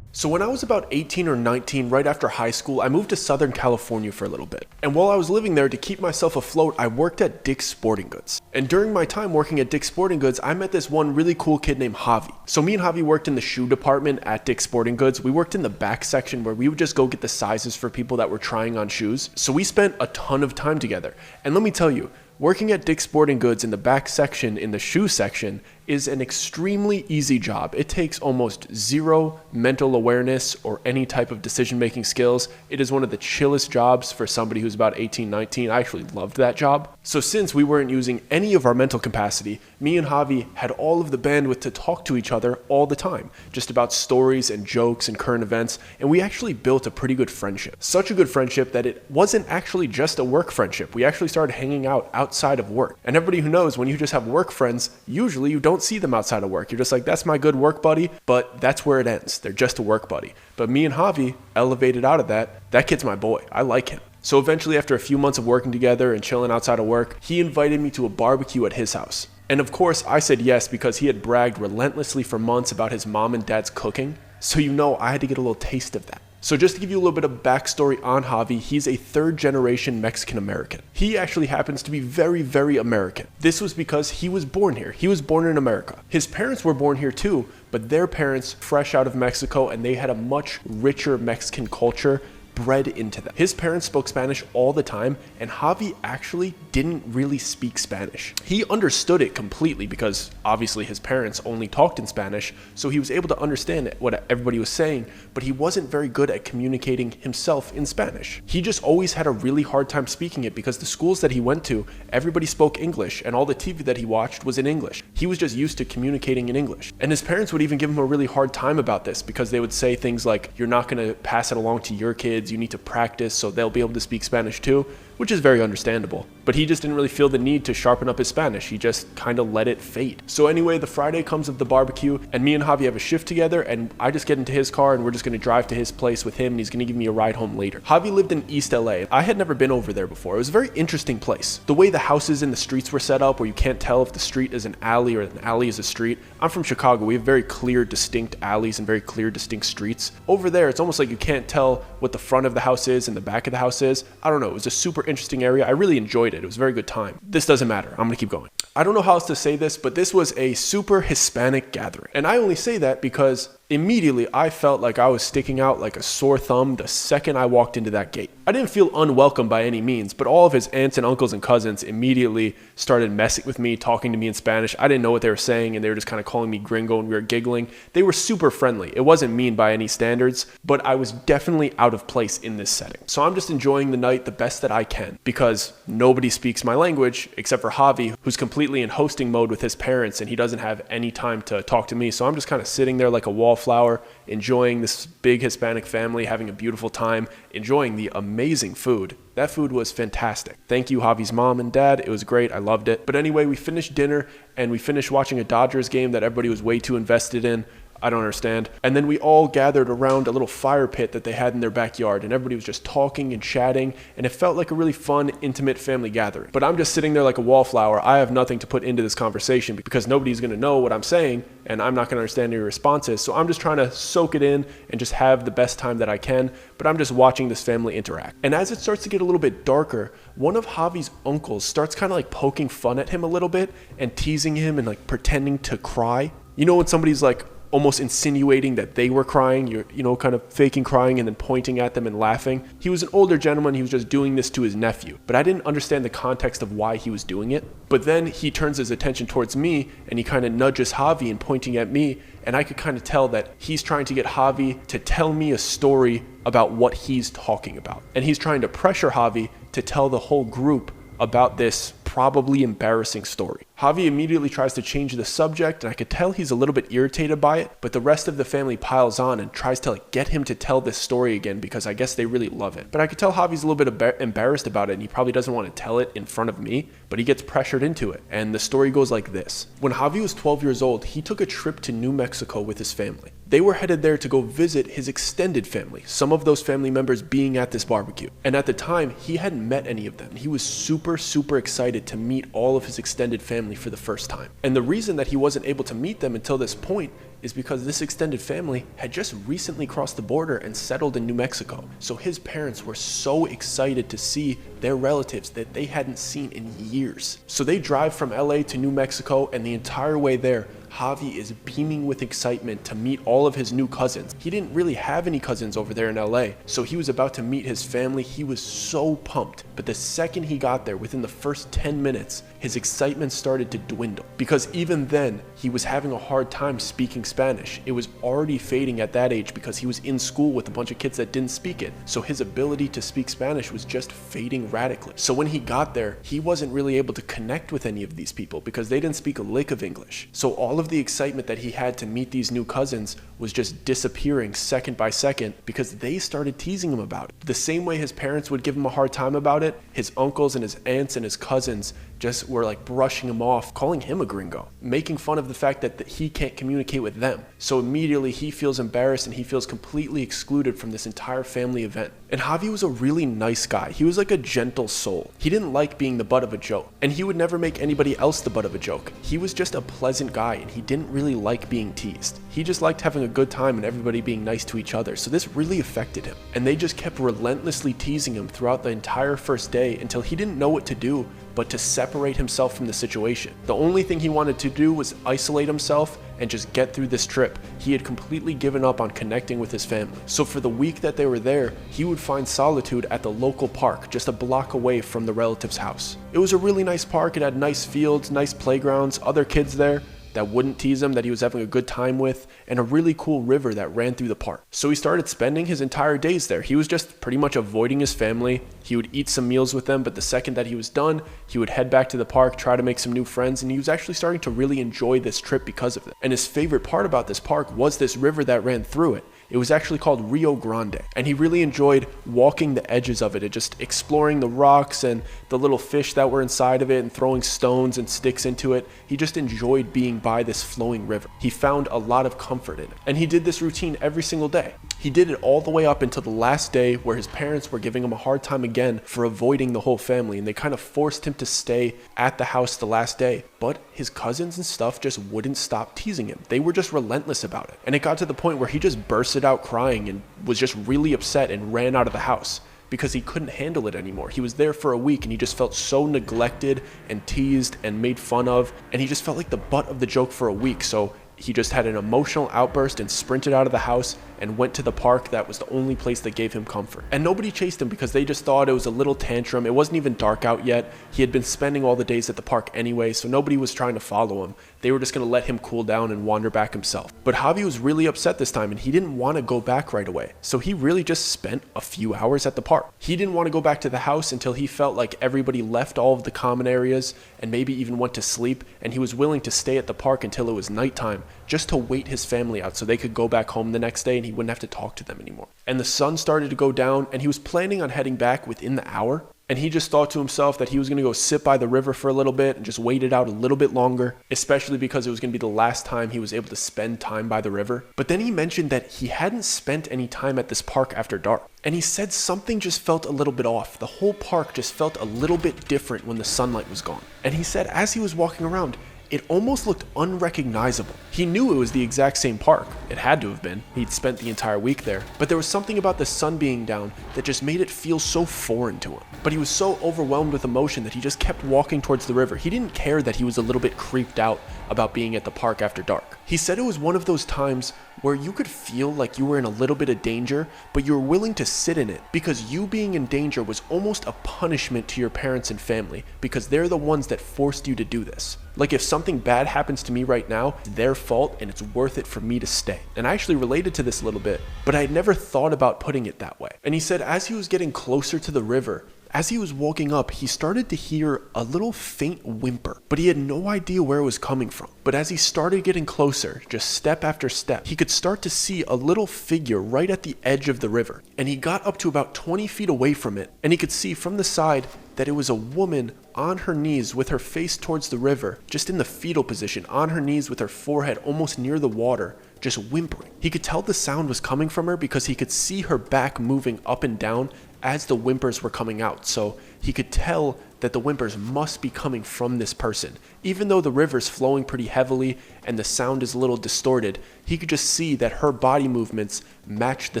So when I was about 18 or 19, right after high school, I moved to Southern California for a little bit. And while I was living there, to keep myself afloat, I worked at Dick's Sporting Goods. And during my time working at Dick's Sporting Goods, I met this one really cool kid named Javi. So me and Javi worked in the shoe department at Dick's Sporting Goods. We worked in the back section where we would just go get the sizes for people that were trying on shoes. So we spent a ton of time together. And let me tell you, working at Dick's Sporting Goods in the back section, in the shoe section, is an extremely easy job. It takes almost zero mental awareness or any type of decision-making skills. It is one of the chillest jobs for somebody who's about 18, 19. I actually loved that job. So since we weren't using any of our mental capacity, me and Javi had all of the bandwidth to talk to each other all the time, just about stories and jokes and current events, and we actually built a pretty good friendship. Such a good friendship that it wasn't actually just a work friendship. We actually started hanging out outside of work. And everybody who knows, when you just have work friends, usually you don't see them outside of work. You're just like, that's my good work buddy, but that's where it ends. They're just a work buddy. But me and Javi elevated out of that. That kid's my boy. I like him. So eventually, after a few months of working together and chilling outside of work, he invited me to a barbecue at his house. And of course, I said yes because he had bragged relentlessly for months about his mom and dad's cooking. So I had to get a little taste of that. So just to give you a little bit of backstory on Javi, he's a third-generation Mexican-American. He actually happens to be very, very American. This was because he was born here. He was born in America. His parents were born here too, but their parents fresh out of Mexico, and they had a much richer Mexican culture bred into them. His parents spoke Spanish all the time, and Javi actually didn't really speak Spanish. He understood it completely because obviously his parents only talked in Spanish, so he was able to understand what everybody was saying, but he wasn't very good at communicating himself in Spanish. He just always had a really hard time speaking it because the schools that he went to, everybody spoke English, and all the TV that he watched was in English. He was just used to communicating in English. And his parents would even give him a really hard time about this because they would say things like, "You're not going to pass it along to your kids, you need to practice so they'll be able to speak Spanish too," which is very understandable. But he just didn't really feel the need to sharpen up his Spanish. He just kind of let it fade. So anyway, the Friday comes of the barbecue, and me and Javi have a shift together, and I just get into his car, and we're just going to drive to his place with him, and he's going to give me a ride home later. Javi lived in East LA. I had never been over there before. It was a very interesting place. The way the houses and the streets were set up, where you can't tell if the street is an alley or an alley is a street. I'm from Chicago. We have very clear, distinct alleys and very clear, distinct streets. Over there, it's almost like you can't tell what the front of the house is and the back of the house is. I don't know. It was a super interesting area. I really enjoyed it. It was a very good time. This doesn't matter. I'm going to keep going. I don't know how else to say this, but this was a super Hispanic gathering. And I only say that because immediately I felt like I was sticking out like a sore thumb the second I walked into that gate. I didn't feel unwelcome by any means, but all of his aunts and uncles and cousins immediately started messing with me, talking to me in Spanish. I didn't know what they were saying, and they were just kind of calling me gringo, and we were giggling. They were super friendly. It wasn't mean by any standards, but I was definitely out of place in this setting. So I'm just enjoying the night the best that I can, because nobody speaks my language except for Javi, who's completely in hosting mode with his parents, and he doesn't have any time to talk to me. So I'm just kind of sitting there like a wallflower, enjoying this big Hispanic family, having a beautiful time, enjoying the amazing food. That food was fantastic. Thank you, Javi's mom and dad. It was great. I loved it. But anyway, we finished dinner and we finished watching a Dodgers game that everybody was way too invested in. I don't understand. And then we all gathered around a little fire pit that they had in their backyard, and everybody was just talking and chatting, and it felt like a really fun, intimate family gathering. But I'm just sitting there like a wallflower. I have nothing to put into this conversation because nobody's going to know what I'm saying, and I'm not going to understand any responses. So I'm just trying to soak it in and just have the best time that I can, but I'm just watching this family interact. And as it starts to get a little bit darker, one of Javi's uncles starts kind of like poking fun at him a little bit and teasing him and like pretending to cry. You know when somebody's like almost insinuating that they were crying, you know, kind of faking crying and then pointing at them and laughing. He was an older gentleman. He was just doing this to his nephew, but I didn't understand the context of why he was doing it. But then he turns his attention towards me and he kind of nudges Javi and pointing at me, and I could kind of tell that he's trying to get Javi to tell me a story about what he's talking about. And he's trying to pressure Javi to tell the whole group about this probably embarrassing story. Javi immediately tries to change the subject, and I could tell he's a little bit irritated by it, but the rest of the family piles on and tries to like get him to tell this story again because I guess they really love it. But I could tell Javi's a little bit embarrassed about it, and he probably doesn't want to tell it in front of me, but he gets pressured into it. And the story goes like this. When Javi was 12 years old, he took a trip to New Mexico with his family. They were headed there to go visit his extended family, some of those family members being at this barbecue. And at the time, he hadn't met any of them. He was super excited to meet all of his extended family for the first time. And the reason that he wasn't able to meet them until this point is because this extended family had just recently crossed the border and settled in New Mexico. So his parents were so excited to see their relatives that they hadn't seen in years. So they drive from LA to New Mexico, and the entire way there, Javi is beaming with excitement to meet all of his new cousins. He didn't really have any cousins over there in LA, so he was about to meet his family. He was so pumped. But the second he got there, within the first 10 minutes, his excitement started to dwindle. Because even then, he was having a hard time speaking Spanish. It was already fading at that age because he was in school with a bunch of kids that didn't speak it. So his ability to speak Spanish was just fading radically. So when he got there, he wasn't really able to connect with any of these people because they didn't speak a lick of English. So all of the excitement that he had to meet these new cousins was just disappearing second by second because they started teasing him about it. The same way his parents would give him a hard time about it, his uncles and his aunts and his cousins just were like brushing him off, calling him a gringo, making fun of the fact that he can't communicate with them. So immediately he feels embarrassed and he feels completely excluded from this entire family event. And Javi was a really nice guy. He was like a gentle soul. He didn't like being the butt of a joke, and he would never make anybody else the butt of a joke. He was just a pleasant guy, and he didn't really like being teased. He just liked having a good time and everybody being nice to each other. So this really affected him. And they just kept relentlessly teasing him throughout the entire first day until he didn't know what to do but to separate himself from the situation. The only thing he wanted to do was isolate himself and just get through this trip. He had completely given up on connecting with his family. So for the week that they were there, he would find solitude at the local park just a block away from the relative's house. It was a really nice park. It had nice fields, nice playgrounds, other kids there that wouldn't tease him, that he was having a good time with, and a really cool river that ran through the park. So he started spending his entire days there. He was just pretty much avoiding his family. He would eat some meals with them, but the second that he was done, he would head back to the park, try to make some new friends, and he was actually starting to really enjoy this trip because of it. And his favorite part about this park was this river that ran through it. It was actually called Rio Grande, and he really enjoyed walking the edges of it and just exploring the rocks and the little fish that were inside of it and throwing stones and sticks into it. He just enjoyed being by this flowing river. He found a lot of comfort in it, and he did this routine every single day. He did it all the way up until the last day where his parents were giving him a hard time again for avoiding the whole family, and they kind of forced him to stay at the house the last day. But his cousins and stuff just wouldn't stop teasing him. They were just relentless about it. And it got to the point where he just bursted out crying and was just really upset and ran out of the house. because he couldn't handle it anymore. He was there for a week and he just felt so neglected and teased and made fun of, and he just felt like the butt of the joke for a week. So he just had an emotional outburst and sprinted out of the house and went to the park. That was the only place that gave him comfort. And nobody chased him because they just thought it was a little tantrum. It wasn't even dark out yet. He had been spending all the days at the park anyway, so nobody was trying to follow him. They were just going to let him cool down and wander back himself. But Javi was really upset this time and he didn't want to go back right away. So he really just spent a few hours at the park. He didn't want to go back to the house until he felt like everybody left all of the common areas and maybe even went to sleep, and he was willing to stay at the park until it was nighttime just to wait his family out so they could go back home the next day and he wouldn't have to talk to them anymore. And the sun started to go down and he was planning on heading back within the hour. And he just thought to himself that he was going to go sit by the river for a little bit and just wait it out a little bit longer, especially because it was going to be the last time he was able to spend time by the river. But then he mentioned that he hadn't spent any time at this park after dark. And he said something just felt a little bit off. The whole park just felt a little bit different when the sunlight was gone. And he said as he was walking around, it almost looked unrecognizable. He knew it was the exact same park. It had to have been. He'd spent the entire week there. But there was something about the sun being down that just made it feel so foreign to him. But he was so overwhelmed with emotion that he just kept walking towards the river. He didn't care that he was a little bit creeped out about being at the park after dark. He said it was one of those times where you could feel like you were in a little bit of danger, but you were willing to sit in it because you being in danger was almost a punishment to your parents and family because they're the ones that forced you to do this. Like if something bad happens to me right now, it's their fault and it's worth it for me to stay. And I actually related to this a little bit, but I had never thought about putting it that way. And he said as he was getting closer to the river, as he was walking up, he started to hear a little faint whimper, but he had no idea where it was coming from. But as he started getting closer, just step after step, he could start to see a little figure right at the edge of the river. And he got up to about 20 feet away from it, and he could see from the side that it was a woman on her knees with her face towards the river, just in the fetal position, on her knees with her forehead almost near the water, just whimpering. He could tell the sound was coming from her because he could see her back moving up and down as the whimpers were coming out. So he could tell that the whimpers must be coming from this person. Even though the river's flowing pretty heavily and the sound is a little distorted, he could just see that her body movements matched the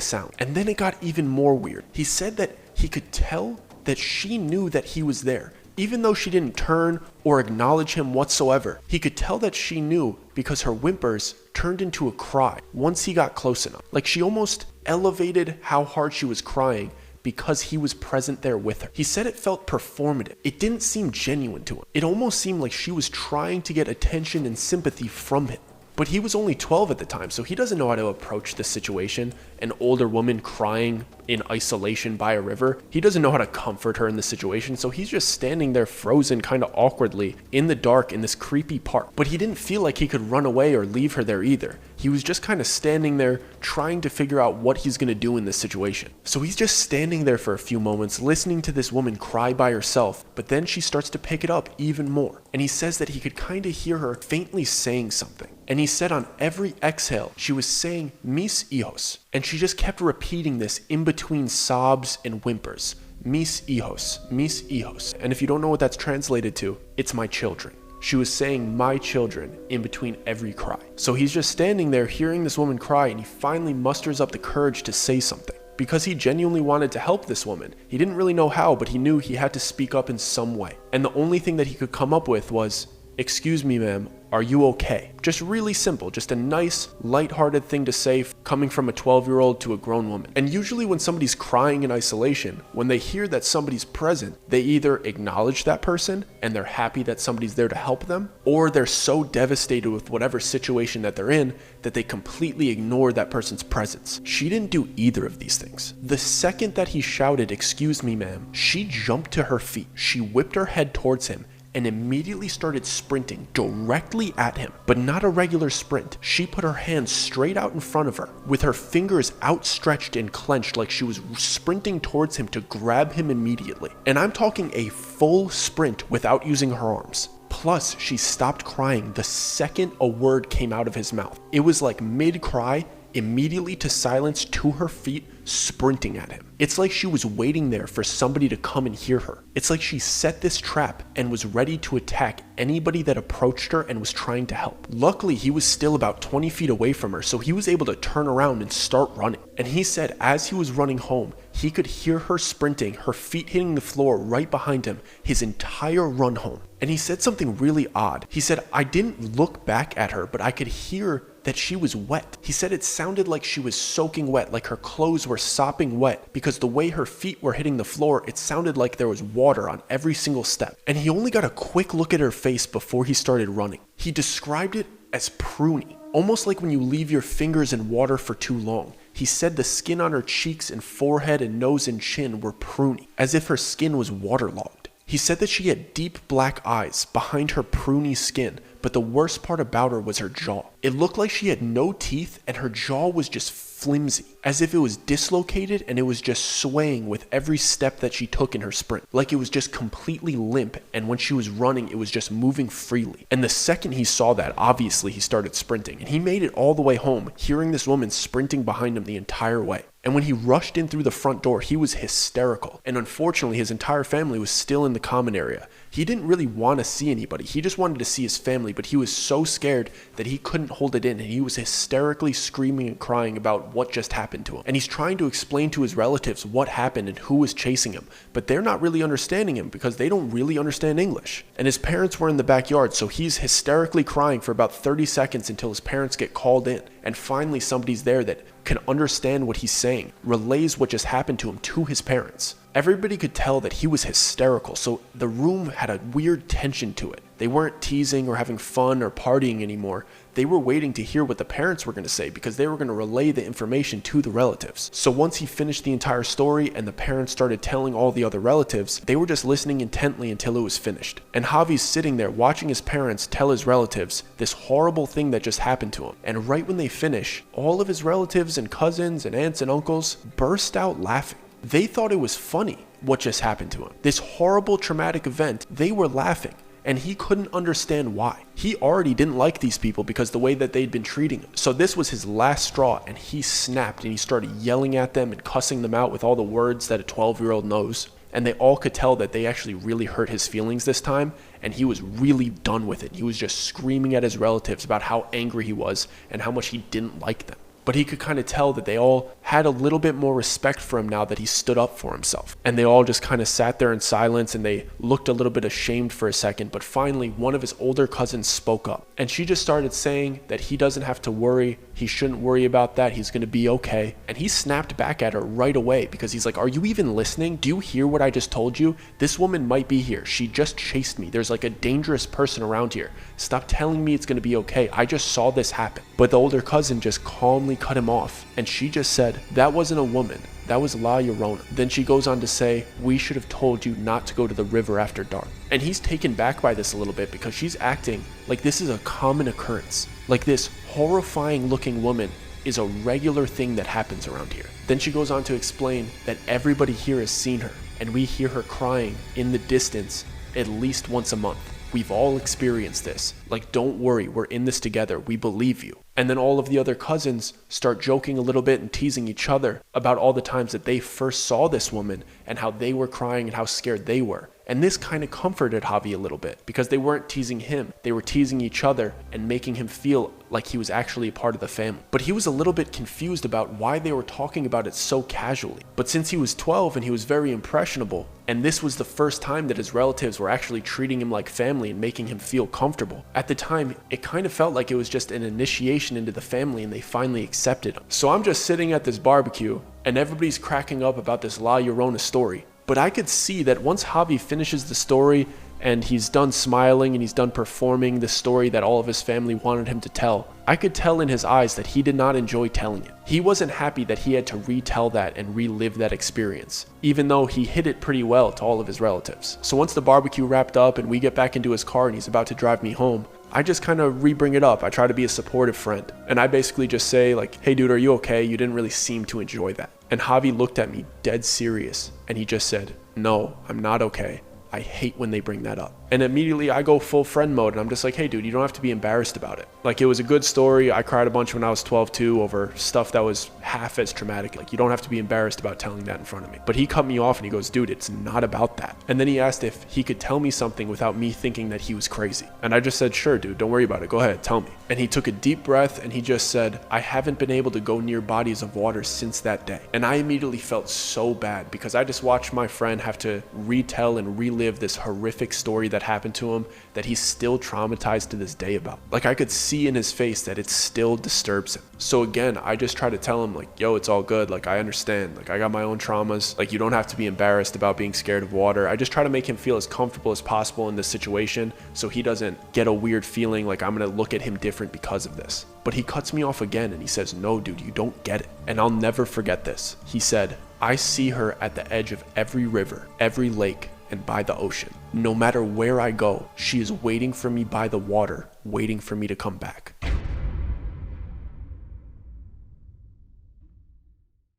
sound. And then it got even more weird. He said that he could tell that she knew that he was there. Even though she didn't turn or acknowledge him whatsoever, he could tell that she knew because her whimpers turned into a cry once he got close enough. Like she almost elevated how hard she was crying because he was present there with her. He said it felt performative. It didn't seem genuine to him. It almost seemed like she was trying to get attention and sympathy from him. But he was only 12 at the time, so he doesn't know how to approach this situation. An older woman crying in isolation by a river. He doesn't know how to comfort her in the situation, so he's just standing there frozen kind of awkwardly in the dark in this creepy park. But he didn't feel like he could run away or leave her there either. He was just kind of standing there trying to figure out what he's going to do in this situation. So he's just standing there for a few moments listening to this woman cry by herself, but then she starts to pick it up even more. And he says that he could kind of hear her faintly saying something. And he said on every exhale, she was saying, mis hijos. And she just kept repeating this in between sobs and whimpers. Mis hijos, mis hijos. And if you don't know what that's translated to, it's my children. She was saying my children in between every cry. So he's just standing there hearing this woman cry, and he finally musters up the courage to say something. Because he genuinely wanted to help this woman. He didn't really know how, but he knew he had to speak up in some way. And the only thing that he could come up with was, "Excuse me, ma'am, are you okay?" Just really simple, just a nice, lighthearted thing to say coming from a 12-year-old to a grown woman. And usually when somebody's crying in isolation, when they hear that somebody's present, they either acknowledge that person and they're happy that somebody's there to help them, or they're so devastated with whatever situation that they're in that they completely ignore that person's presence. She didn't do either of these things. The second that he shouted, "Excuse me, ma'am," she jumped to her feet. She whipped her head towards him and immediately started sprinting directly at him, but not a regular sprint. She put her hands straight out in front of her, with her fingers outstretched and clenched like she was sprinting towards him to grab him immediately. And I'm talking a full sprint without using her arms. Plus, she stopped crying the second a word came out of his mouth. It was like mid-cry, immediately to silence to her feet, sprinting at him. It's like she was waiting there for somebody to come and hear her. It's like she set this trap and was ready to attack anybody that approached her and was trying to help. Luckily, he was still about 20 feet away from her, so he was able to turn around and start running. And he said as he was running home, he could hear her sprinting, her feet hitting the floor right behind him, his entire run home. And he said something really odd. He said, I didn't look back at her, but I could hear that she was wet. He said it sounded like she was soaking wet, like her clothes were sopping wet, because the way her feet were hitting the floor, it sounded like there was water on every single step. And he only got a quick look at her face before he started running. He described it as pruny, almost like when you leave your fingers in water for too long. He said the skin on her cheeks and forehead and nose and chin were pruny, as if her skin was waterlogged. He said that she had deep black eyes behind her pruny skin, but the worst part about her was her jaw. It looked like she had no teeth and her jaw was just flimsy, as if it was dislocated and it was just swaying with every step that she took in her sprint. Like it was just completely limp, and when she was running, it was just moving freely. And the second he saw that, obviously he started sprinting, and he made it all the way home, hearing this woman sprinting behind him the entire way. And when he rushed in through the front door, he was hysterical. And unfortunately, his entire family was still in the common area. He didn't really want to see anybody. He just wanted to see his family, but he was so scared that he couldn't hold it in, and he was hysterically screaming and crying about what just happened to him. And he's trying to explain to his relatives what happened and who was chasing him, but they're not really understanding him because they don't really understand English. And his parents were in the backyard, so he's hysterically crying for about 30 seconds until his parents get called in. And finally somebody's there that can understand what he's saying, relays what just happened to him to his parents. Everybody could tell that he was hysterical, so the room had a weird tension to it. They weren't teasing or having fun or partying anymore. They were waiting to hear what the parents were going to say because they were going to relay the information to the relatives. So once he finished the entire story and the parents started telling all the other relatives, they were just listening intently until it was finished. And Javi's sitting there watching his parents tell his relatives this horrible thing that just happened to him. And right when they finish, all of his relatives and cousins and aunts and uncles burst out laughing. They thought it was funny what just happened to him. This horrible traumatic event, they were laughing. And he couldn't understand why. He already didn't like these people because the way that they'd been treating him. So this was his last straw, and he snapped and he started yelling at them and cussing them out with all the words that a 12-year-old knows. And they all could tell that they actually really hurt his feelings this time, and he was really done with it. He was just screaming at his relatives about how angry he was and how much he didn't like them. But he could kind of tell that they all had a little bit more respect for him now that he stood up for himself. And they all just kind of sat there in silence, and they looked a little bit ashamed for a second. But finally, one of his older cousins spoke up. And she just started saying that he doesn't have to worry. He shouldn't worry about that. He's going to be okay. And he snapped back at her right away because he's like, are you even listening? Do you hear what I just told you? This woman might be here. She just chased me. There's like a dangerous person around here. Stop telling me it's going to be okay. I just saw this happen. But the older cousin just calmly cut him off, and she just said, that wasn't a woman, that was La Llorona. Then she goes on to say, we should have told you not to go to the river after dark. And he's taken back by this a little bit because she's acting like this is a common occurrence, like this horrifying looking woman is a regular thing that happens around here. Then she goes on to explain that everybody here has seen her, and we hear her crying in the distance at least once a month. We've all experienced this. Like, don't worry, we're in this together. We believe you. And then all of the other cousins start joking a little bit and teasing each other about all the times that they first saw this woman and how they were crying and how scared they were. And this kind of comforted Javi a little bit because they weren't teasing him. They were teasing each other and making him feel like he was actually a part of the family. But he was a little bit confused about why they were talking about it so casually. But since he was 12 and he was very impressionable, and this was the first time that his relatives were actually treating him like family and making him feel comfortable, at the time, it kind of felt like it was just an initiation into the family and they finally accepted him. So I'm just sitting at this barbecue and everybody's cracking up about this La Llorona story. But I could see that once Javi finishes the story and he's done smiling and he's done performing the story that all of his family wanted him to tell, I could tell in his eyes that he did not enjoy telling it. He wasn't happy that he had to retell that and relive that experience, even though he hid it pretty well to all of his relatives. So once the barbecue wrapped up and we get back into his car and he's about to drive me home, I just kind of re-bring it up. I try to be a supportive friend. And I basically just say like, hey dude, are you okay? You didn't really seem to enjoy that. And Javi looked at me dead serious and he just said, no, I'm not okay. I hate when they bring that up. And immediately I go full friend mode and I'm just like, hey dude, you don't have to be embarrassed about it. Like, it was a good story. I cried a bunch when I was 12 too over stuff that was half as traumatic. Like, you don't have to be embarrassed about telling that in front of me. But he cut me off and he goes, dude, it's not about that. And then he asked if he could tell me something without me thinking that he was crazy. And I just said, sure dude, don't worry about it. Go ahead, tell me. And he took a deep breath and he just said, I haven't been able to go near bodies of water since that day. And I immediately felt so bad because I just watched my friend have to retell and relive this horrific story that happened to him that he's still traumatized to this day about. Like, I could see in his face that it still disturbs him. So again, I just try to tell him like, yo, it's all good. Like, I understand. Like, I got my own traumas. Like, you don't have to be embarrassed about being scared of water. I just try to make him feel as comfortable as possible in this situation so he doesn't get a weird feeling like I'm gonna look at him different because of this. But he cuts me off again and he says, no dude, you don't get it. And I'll never forget this. He said, I see her at the edge of every river, every lake, and by the ocean. No matter where I go, she is waiting for me by the water, waiting for me to come back.